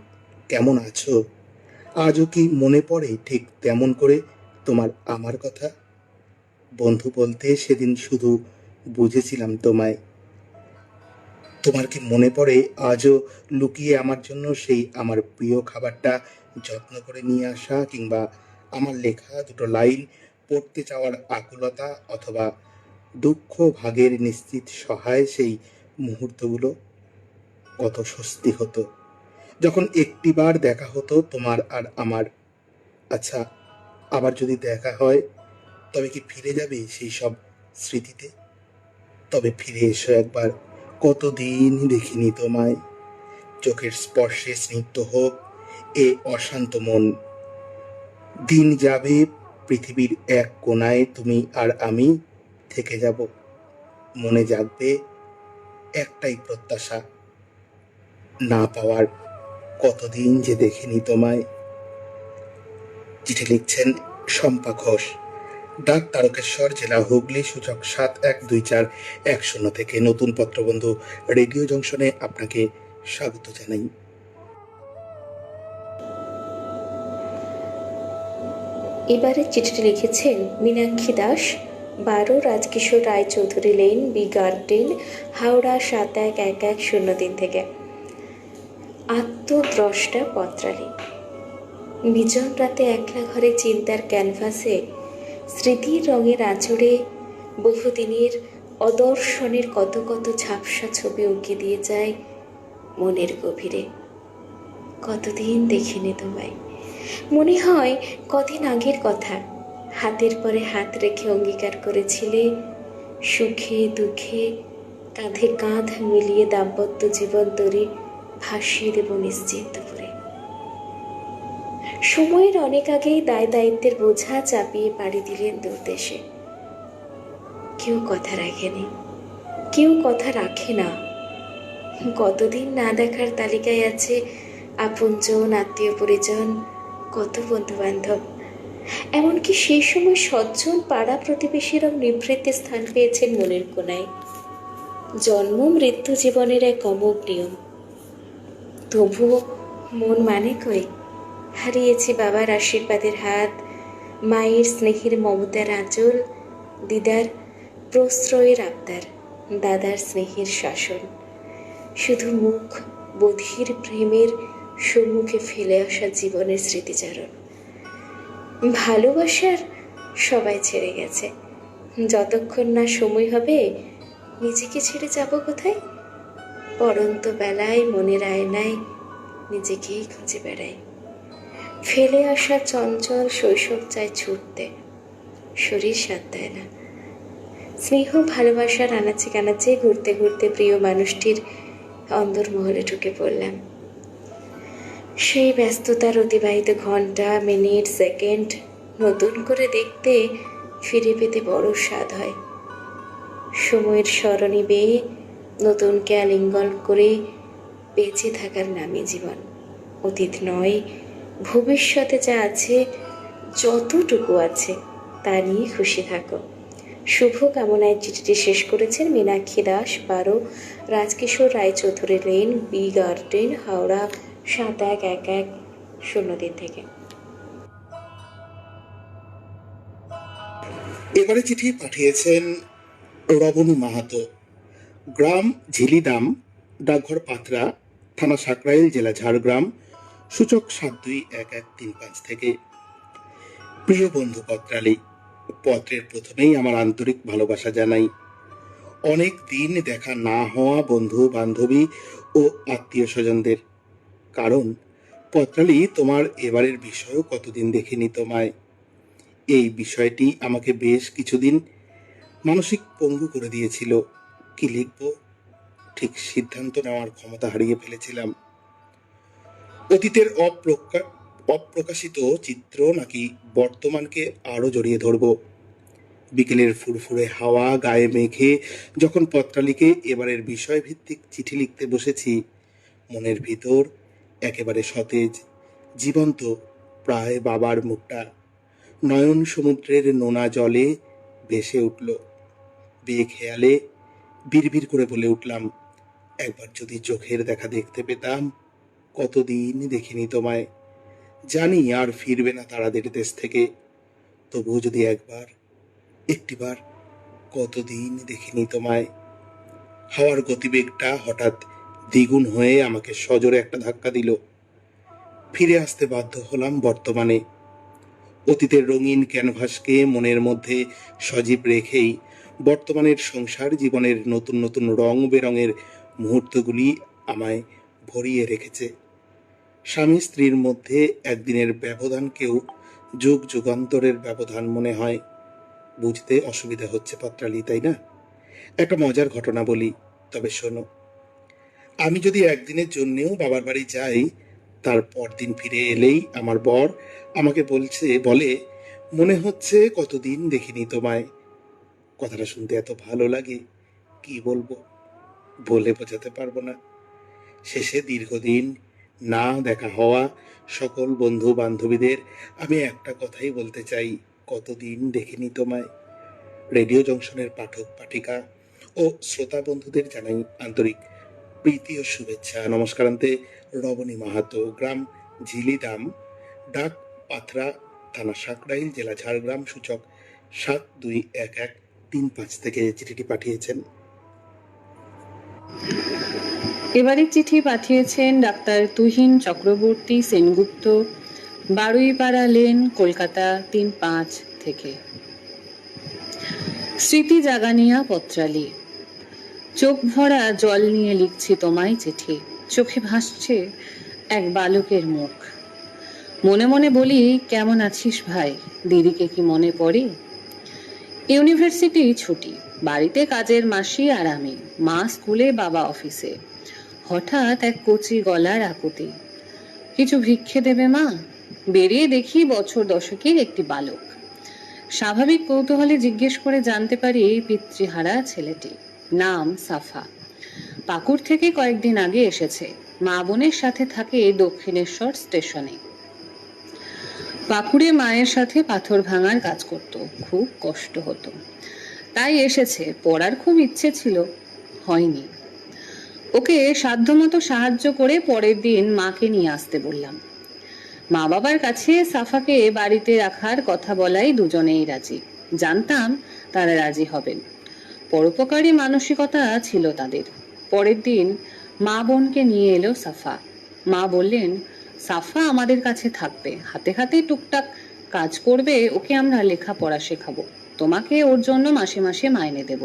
কেমন আছো? আজও কি মনে পড়ে ঠিক তেমন করে তোমার আমার কথা? বন্ধু বলতে সেদিন শুধু বুঝেছিলাম তোমায়। তোমার কি মনে পড়ে আজও লুকিয়ে আমার জন্য সেই আমার প্রিয় খাবারটা যত্ন করে নিয়ে আসা, কিংবা আমার লেখা 2 লাইন পড়তে চাওয়ার আকুলতা, অথবা দুঃখ ভাগের নিশ্চিত সহায় সেই মুহূর্তগুলো? কত স্বস্তি হতো যখন একটিবার দেখা হতো তোমার আর আমার। আচ্ছা, আবার যদি দেখা হয় তবে কি ফিরে যাবে সেই সব স্মৃতিতে? তবে ফিরে এসো একবার, কতদিন দেখিনি তোমায়। চোখের স্পর্শে স্নিগ্ধ হোক এ অশান্ত মন। দিন যাবে, পৃথিবীর এক কোণায় তুমি আর আমি থেকে যাব। মনে জাগবে একটাই প্রত্যাশা, না পাওয়ার, কতদিন যে দেখিনি তোমায়। চিঠি লিখছেন শম্পা ঘোষ, ডাক তারকেশ্বর, জেলা হুগলি, সূচক 712410 থেকে। নতুন পত্রবন্ধু রেডিও জংশনে আপনাকে স্বাগত জানাই। এবারে চিঠিটি লিখেছেন Minakshi Das, 12 Rajkishore Raychaudhuri lane, B garden, Howrah 711103 থেকে। আত্মদ্রষ্টা পত্রালি। বিজন রাতে একলা ঘরে চিন্তার ক্যানভাসে স্মৃতির রঙের আঁচড়ে বহুদিনের অদর্শনের কত কত ঝাপসা ছবি উঁকি দিয়ে যায় মনের গভীরে। কতদিন দেখিনি তোমায়, মনে হয় কদিন আগের কথা। হাতের পরে হাত রেখে অঙ্গীকার করেছিলে সুখে দুঃখে কাঁধে কাঁধ মিলিয়ে দাম্পত্য জীবন তরি ভাসিয়ে দেব নিশ্চিন্ত করে। সময়ের অনেক আগেই দায় দায়িত্বের বোঝা চাপিয়ে পাড়ি দিলেন দূরদেশে। কেউ কথা রাখেনি, কেউ কথা রাখে না। কতদিন না দেখার তালিকায় আছে আপনজন, আত্মীয় পরিজন, কত বন্ধু বান্ধব। এমনকি সেই সময় সজ্জন পাড়া প্রতিবেশীরাও নিভৃতে স্থান পেয়েছেন মনের কোণায়। জন্ম মৃত্যু জীবনের এক অমোঘ নিয়ম। তবুও মন মানে কই, হারিয়েছি বাবার আশীর্বাদের হাত, মায়ের স্নেহের মমতার আঁচল, দিদার প্রশ্রয়ের আবদার, দাদার স্নেহের শাসন। শুধু মুখ বধির প্রেমের সম্মুখে ফেলে আসা জীবনের স্মৃতিচারণ। ভালোবাসার সবাই ছেড়ে গেছে, যতক্ষণ না সময় হবে নিজেকে ছেড়ে যাব কোথায়। পড়ন্ত বেলায় মনের আয়নায় নিজেকেই খুঁজে বেড়াই। ফেলে আসা চঞ্চল শৈশব চায় ছুটতে, শরীর সাথ দেয় না। স্নেহ ভালোবাসার আনাচে কানাচে ঘুরতে ঘুরতে প্রিয় মানুষটির অন্দরমহলে ঢুকে পড়লাম। সেই ব্যস্ততার অতিবাহিত ঘন্টা, মিনিট, সেকেন্ড নতুন করে দেখতে ফিরে পেতে বড় স্বাদ হয়। সময়ের সরণি বেয়ে নতুনকে আলিঙ্গন করে বেঁচে থাকার নামই জীবন। অতীত নয়, ভবিষ্যতে যা আছে, যতটুকু আছে তা নিয়ে খুশি থাকো। শুভ কামনায় চিঠিটি শেষ করেছেন Minakshi Das, 12 Rajkishore Raychaudhuri lane, B garden, Howrah 711103 থেকে। এবারে চিঠি পাঠিয়েছেন রবনী মাহাতো, গ্রাম ঝিলিদাম, ডাকঘর পাত্রা, থানা সাকরাইল, জেলা ঝাড়গ্রাম, সূচক 721135 থেকে। প্রিয় বন্ধু পত্রালি, পত্রের প্রথমেই আমার আন্তরিক ভালোবাসা জানাই। অনেক দিন দেখা না হওয়া বন্ধু বান্ধবী ও আত্মীয় স্বজনদের। কারণ পত্রালি, তোমার এবারের বিষয়ও কতদিন দেখিনি তোমায়। এই বিষয়টি আমাকে বেশ কিছুদিন মানসিক পঙ্গু করে দিয়েছিল। কি লিখব ঠিক সিদ্ধান্ত নেওয়ার ক্ষমতা হারিয়ে ফেলেছিলাম। অতীতের অপ্রকাশিত চিত্র নাকি বর্তমানকে আরো জড়িয়ে ধরব। বিকেলের ফুরফুরে হাওয়া গায়ে মেখে যখন পত্রালিকে এবারের বিষয় ভিত্তিক চিঠি লিখতে বসেছি, মনের ভিতর একেবারে সতেজ, জীবন্ত, প্রায় বাবার মুখটা নয়ন সমুদ্রের নোনা জলে ভেসে উঠল। বেখেয়ালে বিড়বিড় করে বলে উঠলাম, একবার যদি চোখের দেখা দেখতে পেতাম, কতদিন দেখিনি তোমায়। জানি আর ফিরবে না তারাদের দেশ থেকে, তবুও যদি একটিবার, কতদিন দেখিনি তোমায়। হাওয়ার গতিবেগটা হঠাৎ দ্বিগুণ হয়ে আমাকে সজোরে একটা ধাক্কা দিল। ফিরে আসতে বাধ্য হলাম বর্তমানে। অতীতের রঙিন ক্যানভাসকে মনের মধ্যে সজীব রেখেই বর্তমানের সংসার জীবনের নতুন নতুন রং বেরঙের মুহূর্তগুলি আমায় ভরিয়ে রেখেছে। স্বামী স্ত্রীর মধ্যে একদিনের ব্যবধানকেও যুগ যুগান্তরের ব্যবধান মনে হয়। বুঝতে অসুবিধা হচ্ছে পত্রালি, তাই না? একটা মজার ঘটনা বলি, তবে শোনো। আমি যদি একদিনের জন্যেও বাবার বাড়ি যাই, তার পরদিন ফিরে এলেই আমার বর আমাকে বলে, মনে হচ্ছে কতদিন দেখিনি তোমায়। কথাটা শুনতে এত ভালো লাগে, কি বলবো, বলে বোঝাতে পারবো না। শেষে দীর্ঘদিন না দেখা হওয়া সকল বন্ধু বান্ধবীদের আমি একটা কথাই বলতে চাই, কতদিন দেখিনি তোমায়। রেডিও জংশনের পাঠক পাঠিকা ও শ্রোতা বন্ধুদের জানাই আন্তরিক প্রীতি ও শুভেচ্ছা। নমস্কারান্তে রবণী মাহাতো, গ্রাম ঝিলিদাম, ডাক পাথরা, থানা সাকরাইল, জেলা ঝাড়গ্রাম, সূচক 721135 থেকে চিঠিটি পাঠিয়েছেন। এবারের চিঠি পাঠিয়েছেন ডাক্তার তুহিন চক্রবর্তী সেনগুপ্ত, বারুইপাড়া লেন, কলকাতা 35 থেকে। স্মৃতি জাগানিয়া পত্রালি। চোখ ভরা জল নিয়ে লিখছি তোমায় চিঠি। চোখে ভাসছে এক বালকের মুখ। মনে মনে বলি, কেমন আছিস ভাই? দিদিকে কি মনে পড়ে? ইউনিভার্সিটি ছুটি, বাড়িতে কাজের মাসি আর আমি, মা স্কুলে, বাবা অফিসে। হঠাৎ এক কচি গলার আকুতি, কিছু ভিক্ষে দেবে মা? বেরিয়ে দেখি বছর দশকের একটি বালক। স্বাভাবিক কৌতূহলে জিজ্ঞেস করে জানতে পারি পিতৃহারা ছেলেটি, নাম সাফা। পাকুড় থেকে কয়েকদিন আগে এসেছে, মা বোনের সাথে থাকে দক্ষিণেশ্বর স্টেশনে। পাকুড়ে মায়ের সাথে পাথর ভাঙার কাজ করত, খুব কষ্ট হতো, তাই এসেছে। পড়ার খুব ইচ্ছে ছিল, হয়নি। ওকে সাধ্যমতো সাহায্য করে পরের দিন মাকে নিয়ে আসতে বললাম। মা বাবার কাছে সাফাকে বাড়িতে রাখার কথা বলাই দুজনেই রাজি। জানতাম তারা রাজি হবেন, পরোপকারী মানসিকতা ছিল তাদের। পরের দিন মা বোনকে নিয়ে এলো সাফা। মা বললেন, সাফা আমাদের কাছে থাকবে, হাতে হাতে টুকটাক কাজ করবে, ওকে আমরা লেখাপড়া শেখাবো, তোমাকে ওর জন্য মাসে মাসে মাইনে দেব।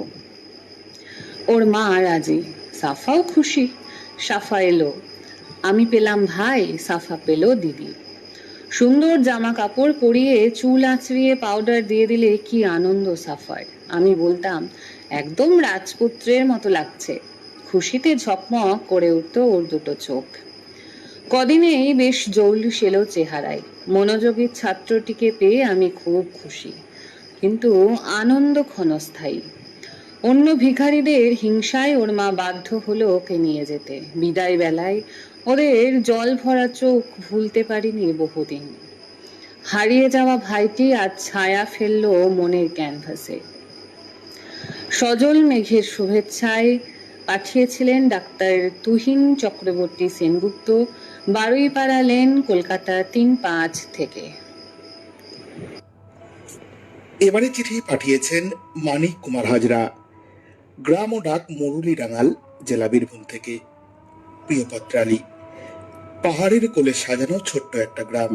ওর মা রাজি, সাফাও খুশি। সাফা এলো, আমি পেলাম ভাই, সাফা পেল দিদি। সুন্দর জামা কাপড় পরিয়ে, চুল আঁচড়িয়ে পাউডার দিয়ে দিলে কি আনন্দ সাফার। আমি বলতাম, একদম রাজপুত্রের মতো লাগছে। খুশিতে ঝকমক করে উঠত ওর দুটো চোখ। কদিনেই বেশ জৌলুস এলো চেহারায়। মনোযোগী ছাত্রটিকে পেয়ে আমি খুব খুশি, কিন্তু আনন্দ ক্ষণস্থায়ী। অন্য ভিখারিদের হিংসায় ওর মা বাধ্য হলো ওকে নিয়ে যেতে। বিদায় বেলায় ওদের জল ভরা চোখ ভুলতে পারিনি বহুদিন। হারিয়ে যাওয়া ভাইটি আজ ছায়া ফেললো মনের ক্যানভাসে। সজল মেঘের শুভেচ্ছায় পাঠিয়েছিলেন ডাক্তার তুহিন চক্রবর্তী সেনগুপ্ত, বারুইপাড়া লেন, কলকাতা 35 থেকে। এবারে চিঠি পাঠিয়েছেন মানিক কুমার হাজরা, গ্রাম ও ডাক মুরুলিডাঙ্গাল, জেলা বীরভূম থেকে। প্রিয় পত্রালী, পাহাড়ের কোলে সাজানো ছোট্ট একটা গ্রাম।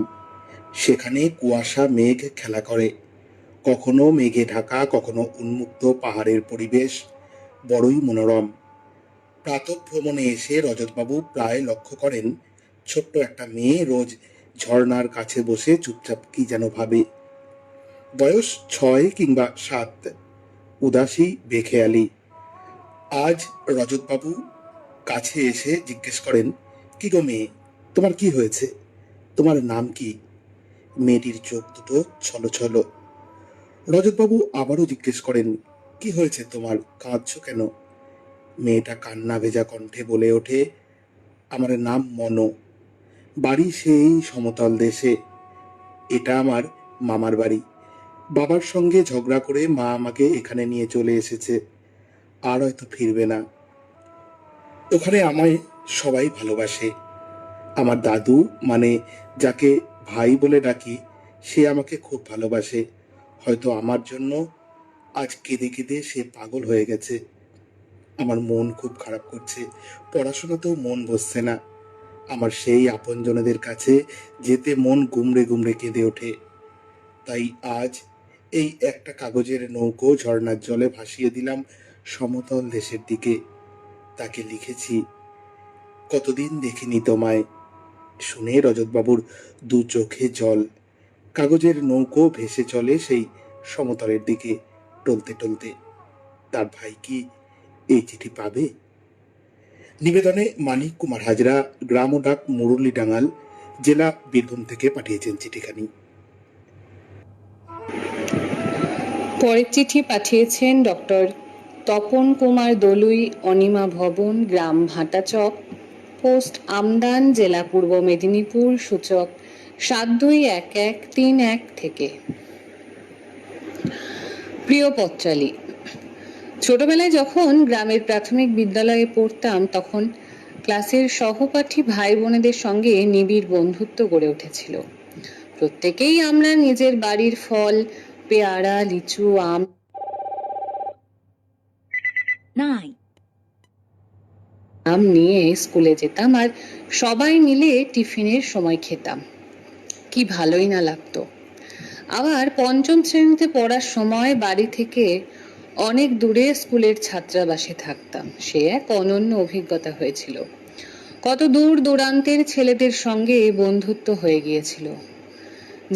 সেখানে কুয়াশা মেঘ খেলা করে, কখনো মেঘে ঢাকা, কখনো উন্মুক্ত পাহাড়ের পরিবেশ বড়ই মনোরম। প্রাতঃ ভ্রমণে এসে রজতবাবু প্রায় লক্ষ্য করেন ছোট্ট একটা মেয়ে রোজ ঝর্ণার কাছে বসে চুপচাপ কি যেন ভাবে। বয়স 6 কিংবা 7, উদাসী বেখেয়ালি। আজ রজতবাবু কাছে এসে জিজ্ঞেস করেন, কি গো মেয়ে, তোমার কি হয়েছে? তোমার নাম কি? মেয়েটির চোখ দুটো ছলো ছলো। রজতবাবু আবারও জিজ্ঞেস করেন, কি হয়েছে তোমার, কাঁদছো কেন? মেয়েটা কান্না ভেজা কণ্ঠে বলে ওঠে, আমার নাম মনো, বাড়ি সেই সমতল দেশে। এটা আমার মামার বাড়ি। বাবার সঙ্গে ঝগড়া করে মা আমাকে এখানে নিয়ে চলে এসেছে, আর হয়তো ফিরবে না। ওখানে আমায় সবাই ভালোবাসে। আমার দাদু, মানে যাকে ভাই বলে ডাকি, সে আমাকে খুব ভালোবাসে। হয়তো আমার জন্য আজ কেঁদে কেঁদে সে পাগল হয়ে গেছে। আমার মন খুব খারাপ করছে, পড়াশোনাতেও মন বসছে না। আমার সেই আপনজনেদের কাছে যেতে মন গুমড়ে গুমড়ে কেঁদে ওঠে। তাই আজ এই একটা কাগজের নৌকো ঝর্ণার জলে ভাসিয়ে দিলাম সমতল দেশের দিকে। তাকে লিখেছি, কতদিন দেখিনি তোমায়। শুনে রজতবাবুর দু চোখে জল। কাগজের নৌকো ভেসে চলে সেই সমতলের দিকে টলতে টলতে। তার ভাই কি এই চিঠি পাবে? নিবেদনে মানিক কুমার হাজরা, গ্রাম ও ডাক মুরলীডাঙ্গাল, জেলা বীরভূম থেকে পাঠিয়েছেন চিঠিখানি। পরের চিঠি পাঠিয়েছেন ডক্টর তপন কুমার দলুই, অনিমা ভবন, গ্রাম ভাটাচক, পোস্ট আমদান, জেলা পূর্ব মেদিনীপুর, সূচক 721131 থেকে। প্রিয় পত্রালী, ছোটবেলায় যখন গ্রামের প্রাথমিক বিদ্যালয়ে পড়তাম তখন ক্লাসের সহপাঠী ভাই বোনেদের সঙ্গে নিবিড় বন্ধুত্ব গড়ে উঠেছিল। প্রত্যেকেই আমরা নিজের বাড়ির ফল, পেয়ারা, লিচু, আম নিয়ে স্কুলে যেতাম আর সবাই মিলে টিফিনের সময় খেতাম। কি ভালোই না লাগতো। আবার পঞ্চম শ্রেণীতে পড়ার সময় বাড়ি থেকে অনেক দূরে স্কুলের ছাত্রাবাসে থাকতাম। সে এক অনন্য অভিজ্ঞতা হয়েছিল। কত দূর দূরান্তের ছেলেদের সঙ্গে বন্ধুত্ব হয়ে গিয়েছিল।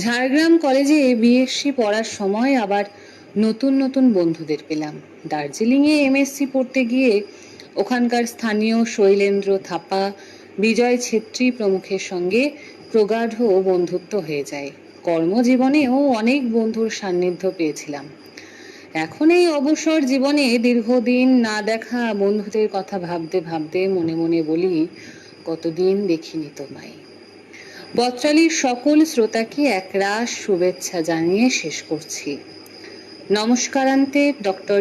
ঝাড়গ্রাম কলেজে বিএসসি পড়ার সময় আবার নতুন নতুন বন্ধুদের পেলাম। দার্জিলিংয়ে এমএসসি পড়তে গিয়ে ওখানকার স্থানীয় শৈলেন্দ্র থাপা, বিজয় ছেত্রী প্রমুখের সঙ্গে প্রগাঢ় বন্ধুত্ব হয়ে যায়। কর্মজীবনেও অনেক বন্ধুর সান্নিধ্য পেয়েছিলাম। এখন এই অবসর জীবনে দীর্ঘদিন না দেখা বন্ধুদের কথা ভাবতে ভাবতে মনে মনে বলি, কতদিন দেখিনি তোমায়। পত্রালীর সকল শ্রোতাকে একরাশ শুভেচ্ছা জানিয়ে শেষ করছি। নমস্কারান্তে ডক্টর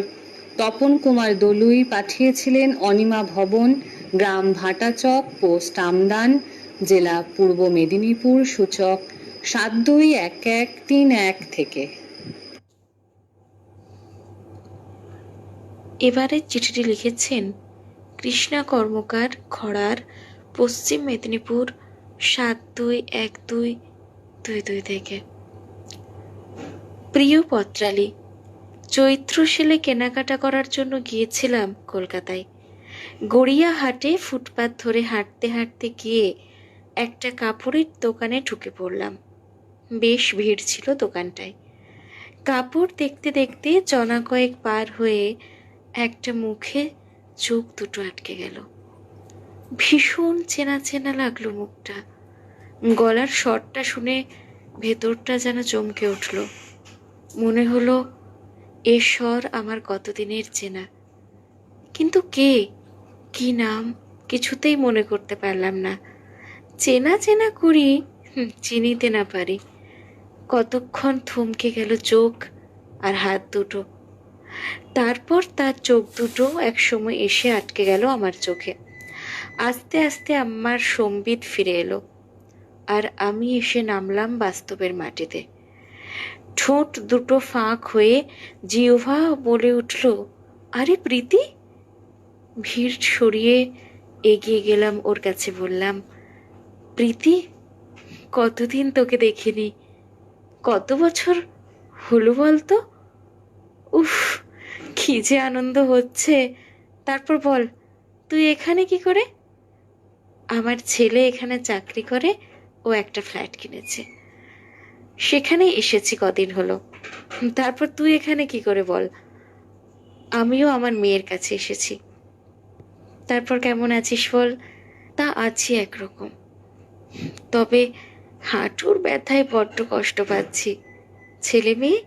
তপন কুমার দলুই পাঠিয়েছিলেন অনিমা ভবন, গ্রাম ভাটাচক, পোস্ট আমদান, জেলা পূর্ব মেদিনীপুর, সূচক 721131 থেকে। এবারে চিঠিটি লিখেছেন কৃষ্ণা কর্মকার, খড়ার, পশ্চিম মেদিনীপুর 721222 থেকে। প্রিয় পত্রালী, চৈত্র সেলে কেনাকাটা করার জন্য গিয়েছিলাম কলকাতায়। গড়িয়াহাটে ফুটপাত ধরে হাঁটতে হাঁটতে গিয়ে একটা কাপড়ের দোকানে ঢুকে পড়লাম। বেশ ভিড় ছিল দোকানটায়। কাপড় দেখতে দেখতে জনা কয়েক পার হয়ে একটা মুখে চোখ দুটো আটকে গেল। ভীষণ চেনা চেনা লাগলো মুখটা। গলার স্বরটা শুনে ভেতরটা যেন চমকে উঠল। মনে হলো এ স্বর আমার কতদিনের চেনা, কিন্তু কে, কি নাম কিছুতেই মনে করতে পারলাম না। চেনা চেনা করি, চিনিতে না পারি। কতক্ষণ থমকে গেল চোখ আর হাত দুটো। তারপর তার চোখ দুটো একসময় এসে আটকে গেল আমার চোখে। আস্তে আস্তে আমার সম্বিত ফিরে এলো আর আমি এসে নামলাম বাস্তবের মাটিতে। ঠোঁট দুটো ফাঁক হয়ে জিহ্বা বলে উঠল, আরে প্রীতি। ভিড় সরিয়ে এগিয়ে গেলাম ওর কাছে, বললাম, প্রীতি, কতদিন তোকে দেখিনি, কত বছর হলো বলতো। উফ, কি যে আনন্দ হচ্ছে। তারপর বল, তুই এখানে কি করে? আমার ছেলে এখানে চাকরি করে, ও একটা ফ্ল্যাট কিনেছে, সেখানে এসেছি কদিন হলো। তারপর তুই এখানে কি করে বল? আমিও আমার মেয়ের কাছে এসেছি। তারপর কেমন আছিস বল? তা আছি একরকম, তবে হাঁটুর ব্যথায় বড্ড কষ্ট পাচ্ছি। ছেলে মেয়ে?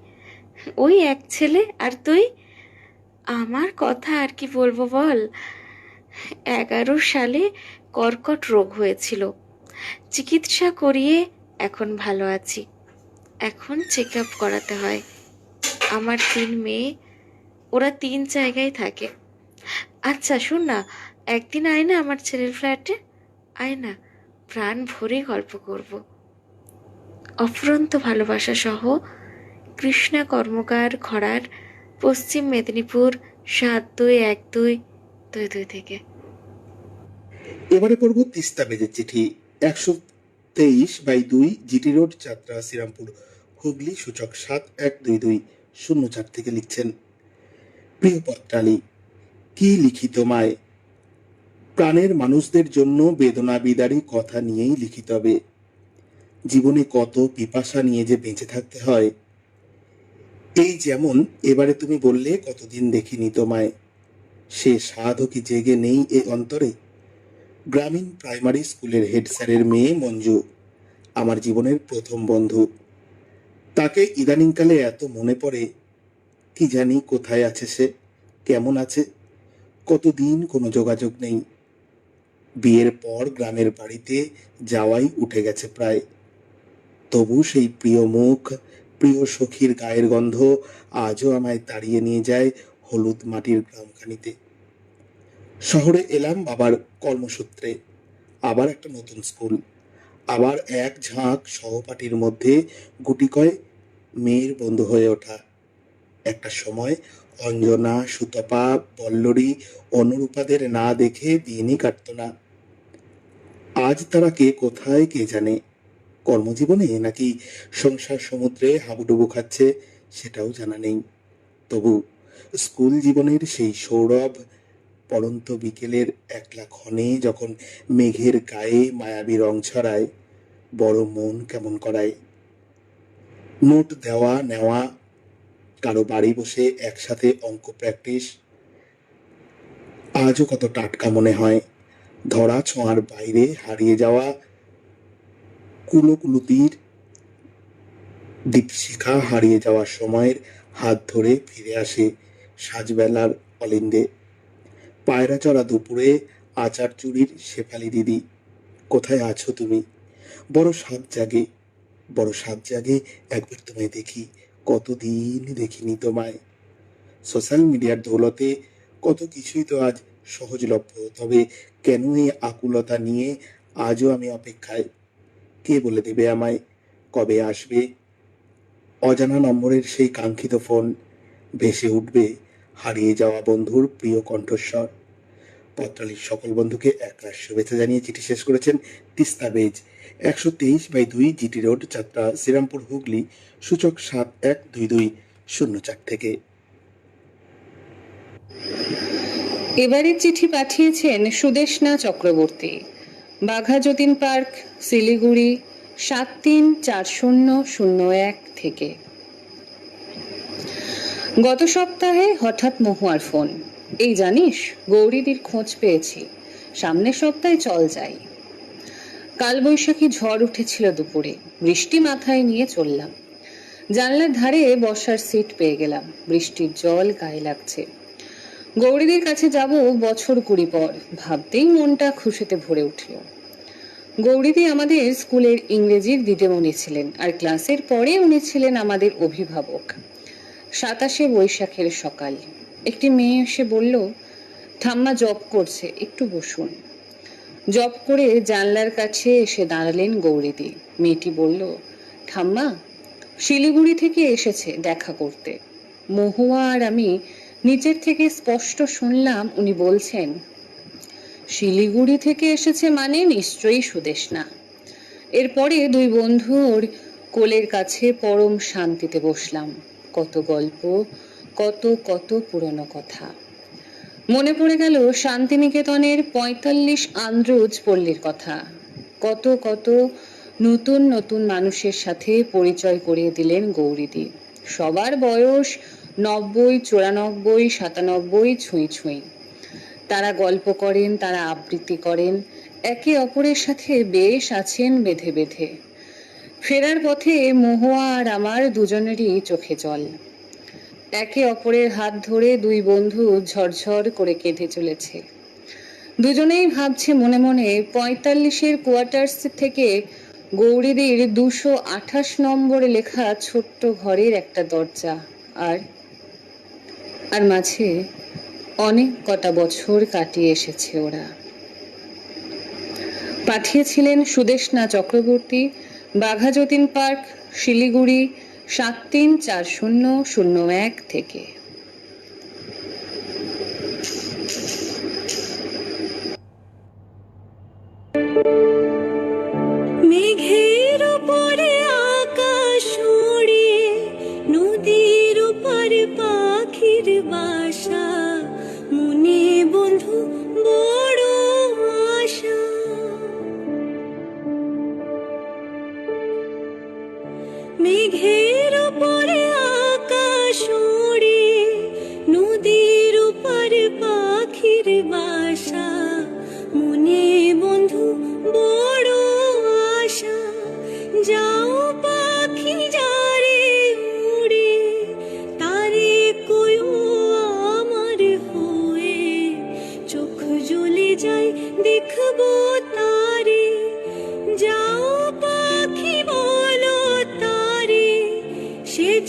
ওই এক ছেলে। আর তুই? আমার কথা আর কি বলবো বল। 11 সালে কর্কট রোগ হয়েছিল, চিকিৎসা করিয়ে এখন ভালো আছি। এখন চেক আপ করাতে হয়। আমার 3 মেয়ে, ওরা 3 জায়গায় থাকে। আচ্ছা শোন না, একদিন আয় না আমার ছেলের ফ্ল্যাটে, আয় না, প্রাণ ভরে গল্প করব। অফুরন্ত ভালোবাসা সহ কৃষ্ণা কর্মকার, খড়ার, পশ্চিম মেদিনীপুর 721222 থেকে। এবারে পড়ব তিস্তা বেজের চিঠি। 123/2 জিটি রোড, যাত্রা, শ্রীরামপুর, হুগলি, সূচক 712204 থেকে লিখছেন, প্রিয় পত্রালী, কি লিখি তোমায়। প্রাণের মানুষদের জন্য বেদনা বিদারী কথা নিয়েই লিখি। তবে জীবনে কত পিপাসা নিয়ে যে বেঁচে থাকতে হয়, এই যেমন এবারে তুমি বললে কতদিন দেখিনি তোমায়, সে সাধও কি জেগে নেই এ অন্তরে? গ্রামীণ প্রাইমারি স্কুলের হেড স্যারের মেয়ে মঞ্জু, আমার জীবনের প্রথম বন্ধু। তাকে ইদানিংকালে এত মনে পড়ে, কি জানি কোথায় আছে সে, কেমন আছে। কতদিন কোনো যোগাযোগ নেই। বিয়ের পর গ্রামের বাড়িতে যাওয়াই উঠে গেছে প্রায়। তবু সেই প্রিয় মুখ, প্রিয় সখীর গায়ের গন্ধ আজও আমায় তাড়িয়ে নিয়ে যায় হলুদ মাটির গ্রামখানিতে। শহরে এলাম বাবার কর্মসূত্রে, আবার একটা নতুন স্কুল, আবার এক ঝাঁক সহপাঠীর মধ্যে গুটি কয়েক মেয়ের বন্ধু হয়ে ওঠা। একটা সময় অঞ্জনা, সুতপা, বল্লরী, অনুরূপাদের না দেখে দিনই কাটতো না। আজ তারা কে কোথায় কে জানে, কর্মজীবনে নাকি সংসার সমুদ্রে হাবুডুবু খাচ্ছে সেটাও জানা নেই। তবু স্কুল জীবনের সেই সৌরভ, পড়ন্ত বিকেলের একলা ক্ষণে যখন মেঘের গায়ে মায়াবী রং ছড়ায়, বড় মন কেমন করায়। নোট দেওয়া নেওয়া, কারো বাড়ি বসে একসাথে অঙ্ক প্র্যাকটিস, আজও কত টাটকা মনে হয়। ধরা ছোঁয়ার বাইরে হারিয়ে যাওয়া কুলোকুলুতির দীপশিখা, হারিয়ে যাওয়া সময়ের হাত ধরে ফিরে আসে সাজবেলার অলিন্দে। পায়রা চড়া দুপুরে আচার চুরির শেফালি দিদি, কোথায় আছো তুমি? বড় সাত জাগে, বড় সাত জাগে একবার তোমায় দেখি, কতদিন দেখিনি তোমায়। সোশ্যাল মিডিয়ার দৌলতে কত কিছুই তো আজ সহজলভ্য, তবে কেন এই আকুলতা নিয়ে আজও আমি অপেক্ষায়। কে বলে দেবে আমায় কবে আসবে অজানা নম্বরের সেই কাঙ্ক্ষিত ফোন, ভেসে উঠবে হারিয়ে যাওয়া বন্ধুর প্রিয় কণ্ঠস্বর। পত্রালীর সকল বন্ধুকে একরাশ শুভেচ্ছা জানিয়ে চিঠি শেষ করেছেন তিস্তা বেজ, 123/2 জিটি রোড, যাত্রা শ্রীরামপুর, হুগলি, সূচক 712204 থেকে। এবারের চিঠি পাঠিয়েছেন সুদেষ্ণা চক্রবর্তী, বাঘা যতীন পার্ক, শিলিগুড়ি, 734001 থেকে। গত সপ্তাহে হঠাৎ মহুয়ার ফোন, এই জানিস গৌরীদির খোঁজ পেয়েছি, সামনের সপ্তাহে চল যাই। কালবৈশাখী ঝড় উঠেছিল দুপুরে, বৃষ্টি মাথায় নিয়ে চললাম। জানলার ধারে বসার সিট পেয়ে গেলাম, বৃষ্টির জল গায়ে লাগছে। গৌরীদের কাছে যাব বছর 20 পর, ভাবতেই মনটা খুশিতে ভরে উঠল। গৌরীদি আমাদের স্কুলের ইংরেজির দিদিমণি ছিলেন, আর ক্লাসের পরে উনি ছিলেন আমাদের অভিভাবক। 27শে বৈশাখের সকাল, একটি মেয়ে এসে বলল, ঠাম্মা জব করছে, একটু বসুন। জব করে জানলার কাছে এসে দাঁড়ালেন গৌরীদি। মেয়েটি বলল, ঠাম্মা শিলিগুড়ি থেকে এসেছে দেখা করতে। মহুয়া আর আমি নিচের থেকে স্পষ্ট শুনলাম উনি বলছেন, শিলিগুড়ি থেকে এসেছে মানে নিশ্চয়ই সুদেষ্ণা। এরপরে দুই বন্ধু ওর কোলের কাছে পরম শান্তিতে বসলাম। কত গল্প, কত কত পুরনো কথা মনে পড়ে গেল। শান্তিনিকেতনের 45 আন্দ্রুজ পল্লীর কথা। কত কত নতুন নতুন মানুষের সাথে পরিচয় করিয়ে দিলেন গৌরীদি। সবার বয়স 90, 94, 97 ছুঁই ছুঁই। তারা গল্প করেন, তারা আবৃত্তি করেন, একে অপরের সাথে বেশ আছেন বেঁধে বেঁধে। ফেরার পথে মহুয়া আর আমার দুজনেরই চোখে জল। একে অপরের হাত ধরে দুই বন্ধু ঝরঝর করে কেঁদে চলেছে। দুজনেই ভাবছে মনে মনে 45-এর কোয়ার্টার্স থেকে গৌরীদির 228 নম্বরে লেখা ছোট্ট ঘরের একটা দরজা, আর মাঝে অনেক কটা বছর কাটিয়ে এসেছে ওরা। পাঠিয়েছিলেন সুদেষ্ণা চক্রবর্তী, বাঘা যতীন পার্ক, শিলিগুড়ি, 734001 থেকে। মেঘের উপরে আকাশ উড়িয়ে, নদীর উপরে পাখির বাসা, মনে বন্ধু বড় আশা। মেঘের উপরে আকাশ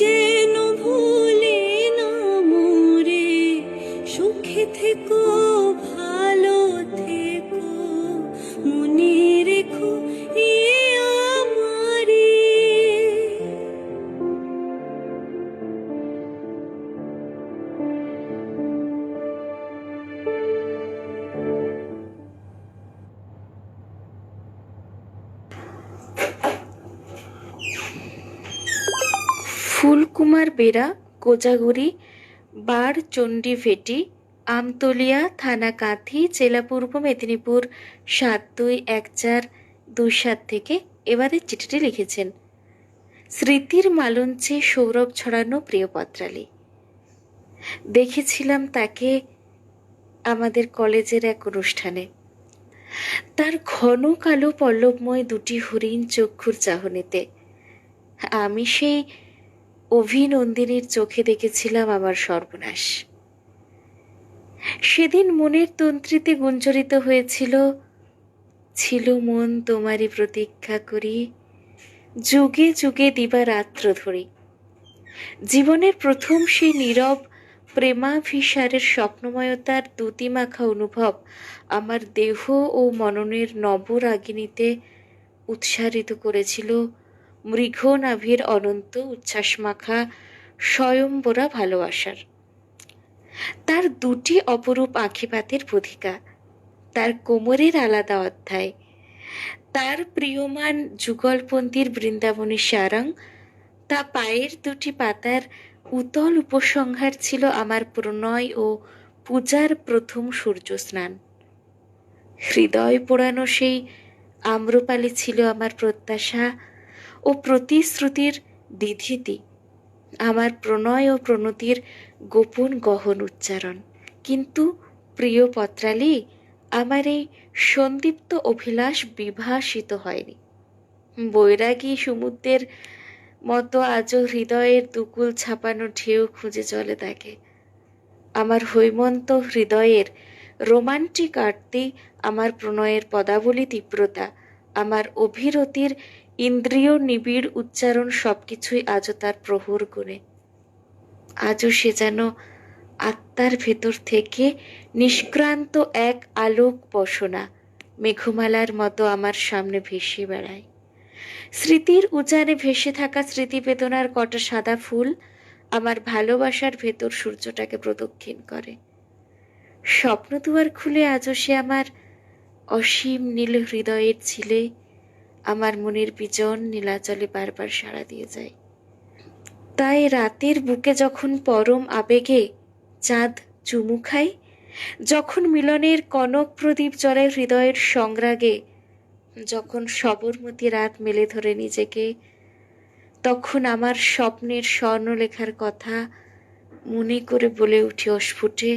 যেন ভুলে না মোরে, সুখে থেকো ভালো থেকো, মনে রেখো এ আমারে। ফুলকুমার বেরা, কোজাগরি, বাড় চণ্ডী ভেটি, আমতলিয়া, থানা কাঁথি, জেলা পূর্ব মেদিনীপুর 721427 থেকে এবারে চিঠিটি লিখেছেন স্মৃতির মালঞ্চে সৌরভ ছড়ানো প্রিয় পত্রালী। দেখেছিলাম তাকে আমাদের কলেজের এক অনুষ্ঠানে। তার ঘন কালো পল্লবময় দুটি হরিণ চক্ষুর চাহনিতে আমি সেই অভিনন্দিনীর চোখে দেখেছিলাম আমার সর্বনাশ। সেদিন মনের তন্ত্রীতে গুঞ্জরিত হয়েছিল, ছিল মন তোমারই প্রতীক্ষা করি, যুগে যুগে দিবারাত্র ধরি। জীবনের প্রথম সেই নীরব প্রেমাভিসারের স্বপ্নময়তার দ্যুতিমাখা অনুভব আমার দেহ ও মননের নবরাগিনীতে উৎসারিত করেছিল মৃগনাভির অনন্ত উচ্ছ্বাসমাখা স্বয়ম্বরা ভালোবাসার। তার দুটি অপরূপ আঁখিপাতের প্রধিকা, তার কোমরের আলাদা অধ্যায়, তার প্রিয়মান যুগলপন্থীর বৃন্দাবনী সারং, তা পায়ের দুটি পাতার উতল উপসংহার ছিল আমার প্রণয় ও পূজার প্রথম সূর্যস্নান। হৃদয় পোড়ানো সেই আম্রপালি ছিল আমার প্রত্যাশা ও প্রতিশ্রুতির দিধিতি, আমার প্রণয় ও প্রণতির গোপন গহন উচ্চারণ। কিন্তু প্রিয় পত্রালী, আমার এই সন্দীপ্ত অভিলাষ বিভাসিত হয়নি। বৈরাগী সমুদ্রের মতো আজও হৃদয়ের দুকুল ছাপানো ঢেউ খুঁজে চলে তাকে। আমার হৈমন্ত হৃদয়ের রোমান্টিক আরতি, আমার প্রণয়ের পদাবলী তীব্রতা, আমার অভিরতির ইন্দ্রিয় নিবিড় উচ্চারণ সবকিছুই আজও তার প্রহর গুণে। আজও সে যেন আত্মার ভেতর থেকে নিষ্ক্রান্ত এক আলোক বসনা মেঘমালার মতো আমার সামনে ভেসে বেড়ায়। স্মৃতির উজানে ভেসে থাকা স্মৃতি বেদনার কটা সাদা ফুল আমার ভালোবাসার ভেতর সূর্যটাকে প্রদক্ষিণ করে। স্বপ্ন দুয়ার খুলে আজও সে আমার অসীম নীল হৃদয়ের ছিলে আমার মনের বিজন নীলাচলে বারবার সাড়া দিয়ে যায়। তাই রাতের বুকে যখন পরম আবেগে চাঁদ চুমু খায়, যখন মিলনের কনক প্রদীপ জ্বলে হৃদয়ের সংরাগে, যখন সবরমতী রাত মেলে ধরে নিজেকে, তখন আমার স্বপ্নের স্বর্ণলেখার কথা মনে করে বলে উঠি অস্ফুটে,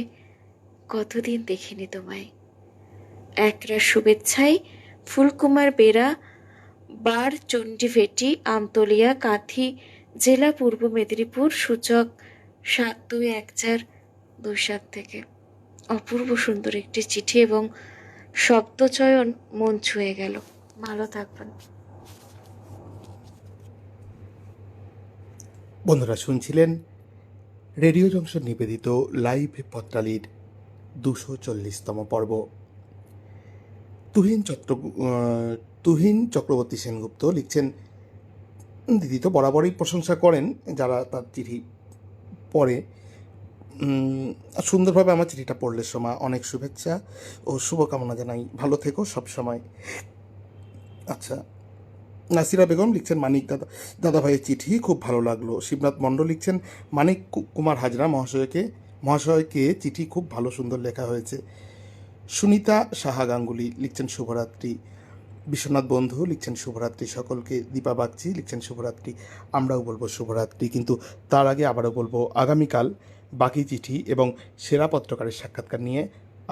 কতদিন দেখিনি তোমায়। একরা শুভেচ্ছায় ফুলকুমার বেরা, বাড় চণ্ডী ভেটি, আমতলিয়া, কাঁথি, জেলা পূর্ব মেদিনীপুর, সূচক 721427 থেকে। অপূর্ব সুন্দর একটি চিঠি এবং শব্দচয়ন মন ছুঁয়ে গেল। ভালো থাকবেন। বন্ধুরা শুনছিলেন রেডিও জংশন নিবেদিত লাইভ পত্রালীর 240তম পর্ব। তুহিন চক্রবর্তী সেনগুপ্ত লিখছেন, দিদি তো বরাবরই প্রশংসা করেন যারা তার চিঠি পড়ে। সুন্দরভাবে আমার চিঠিটা পড়লে সময় অনেক শুভেচ্ছা ও শুভকামনা জানাই। ভালো থেকো সব সময়। আচ্ছা, নাসিরা বেগম লিখছেন, মানিক দাদা ভাইয়ের চিঠি খুব ভালো লাগলো। শিবনাথ মণ্ডল লিখছেন, মানিক কুমার হাজরা মহাশয়কে চিঠি খুব ভালো সুন্দর লেখা হয়েছে। সুনিতা সাহা গাঙ্গুলি লিখছেন, শুভরাত্রি। বিশ্বনাথ বন্ধু লিখছেন, শুভরাত্রি সকলকে। দীপা বাগচি লিখছেন, শুভরাত্রি। আমরাও বলবো শুভরাত্রি, কিন্তু তার আগে আবারও বলবো আগামীকাল বাকি চিঠি এবং সেরা পত্রকারের সাক্ষাৎকার নিয়ে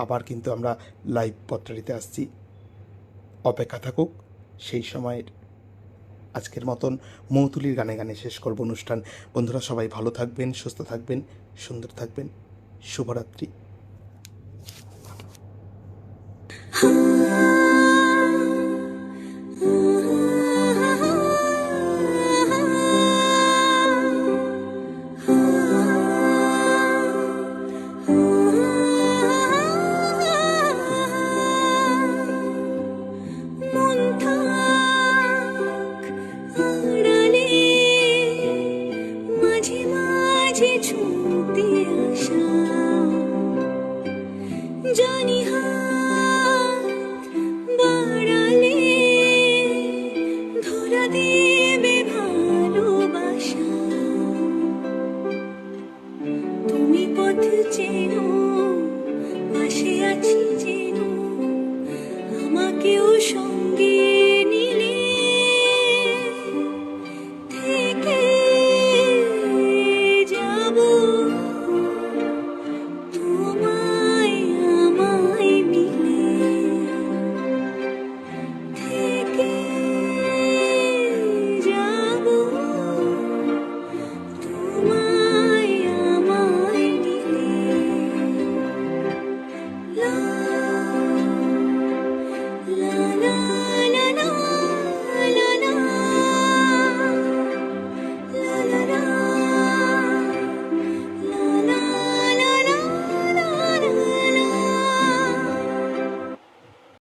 আবার কিন্তু আমরা লাইভ পত্রালিতে আসছি। অপেক্ষা থাকুক সেই সময়ের। আজকের মতন মৌতুলির গানে গানে শেষ করব অনুষ্ঠান। বন্ধুরা সবাই ভালো থাকবেন, সুস্থ থাকবেন, সুন্দর থাকবেন। শুভরাত্রি। যে ছুটে আসা, জানি হাত বাড়ালে ধরা দেবে ভালোবাসা। তুমি পথ চেনো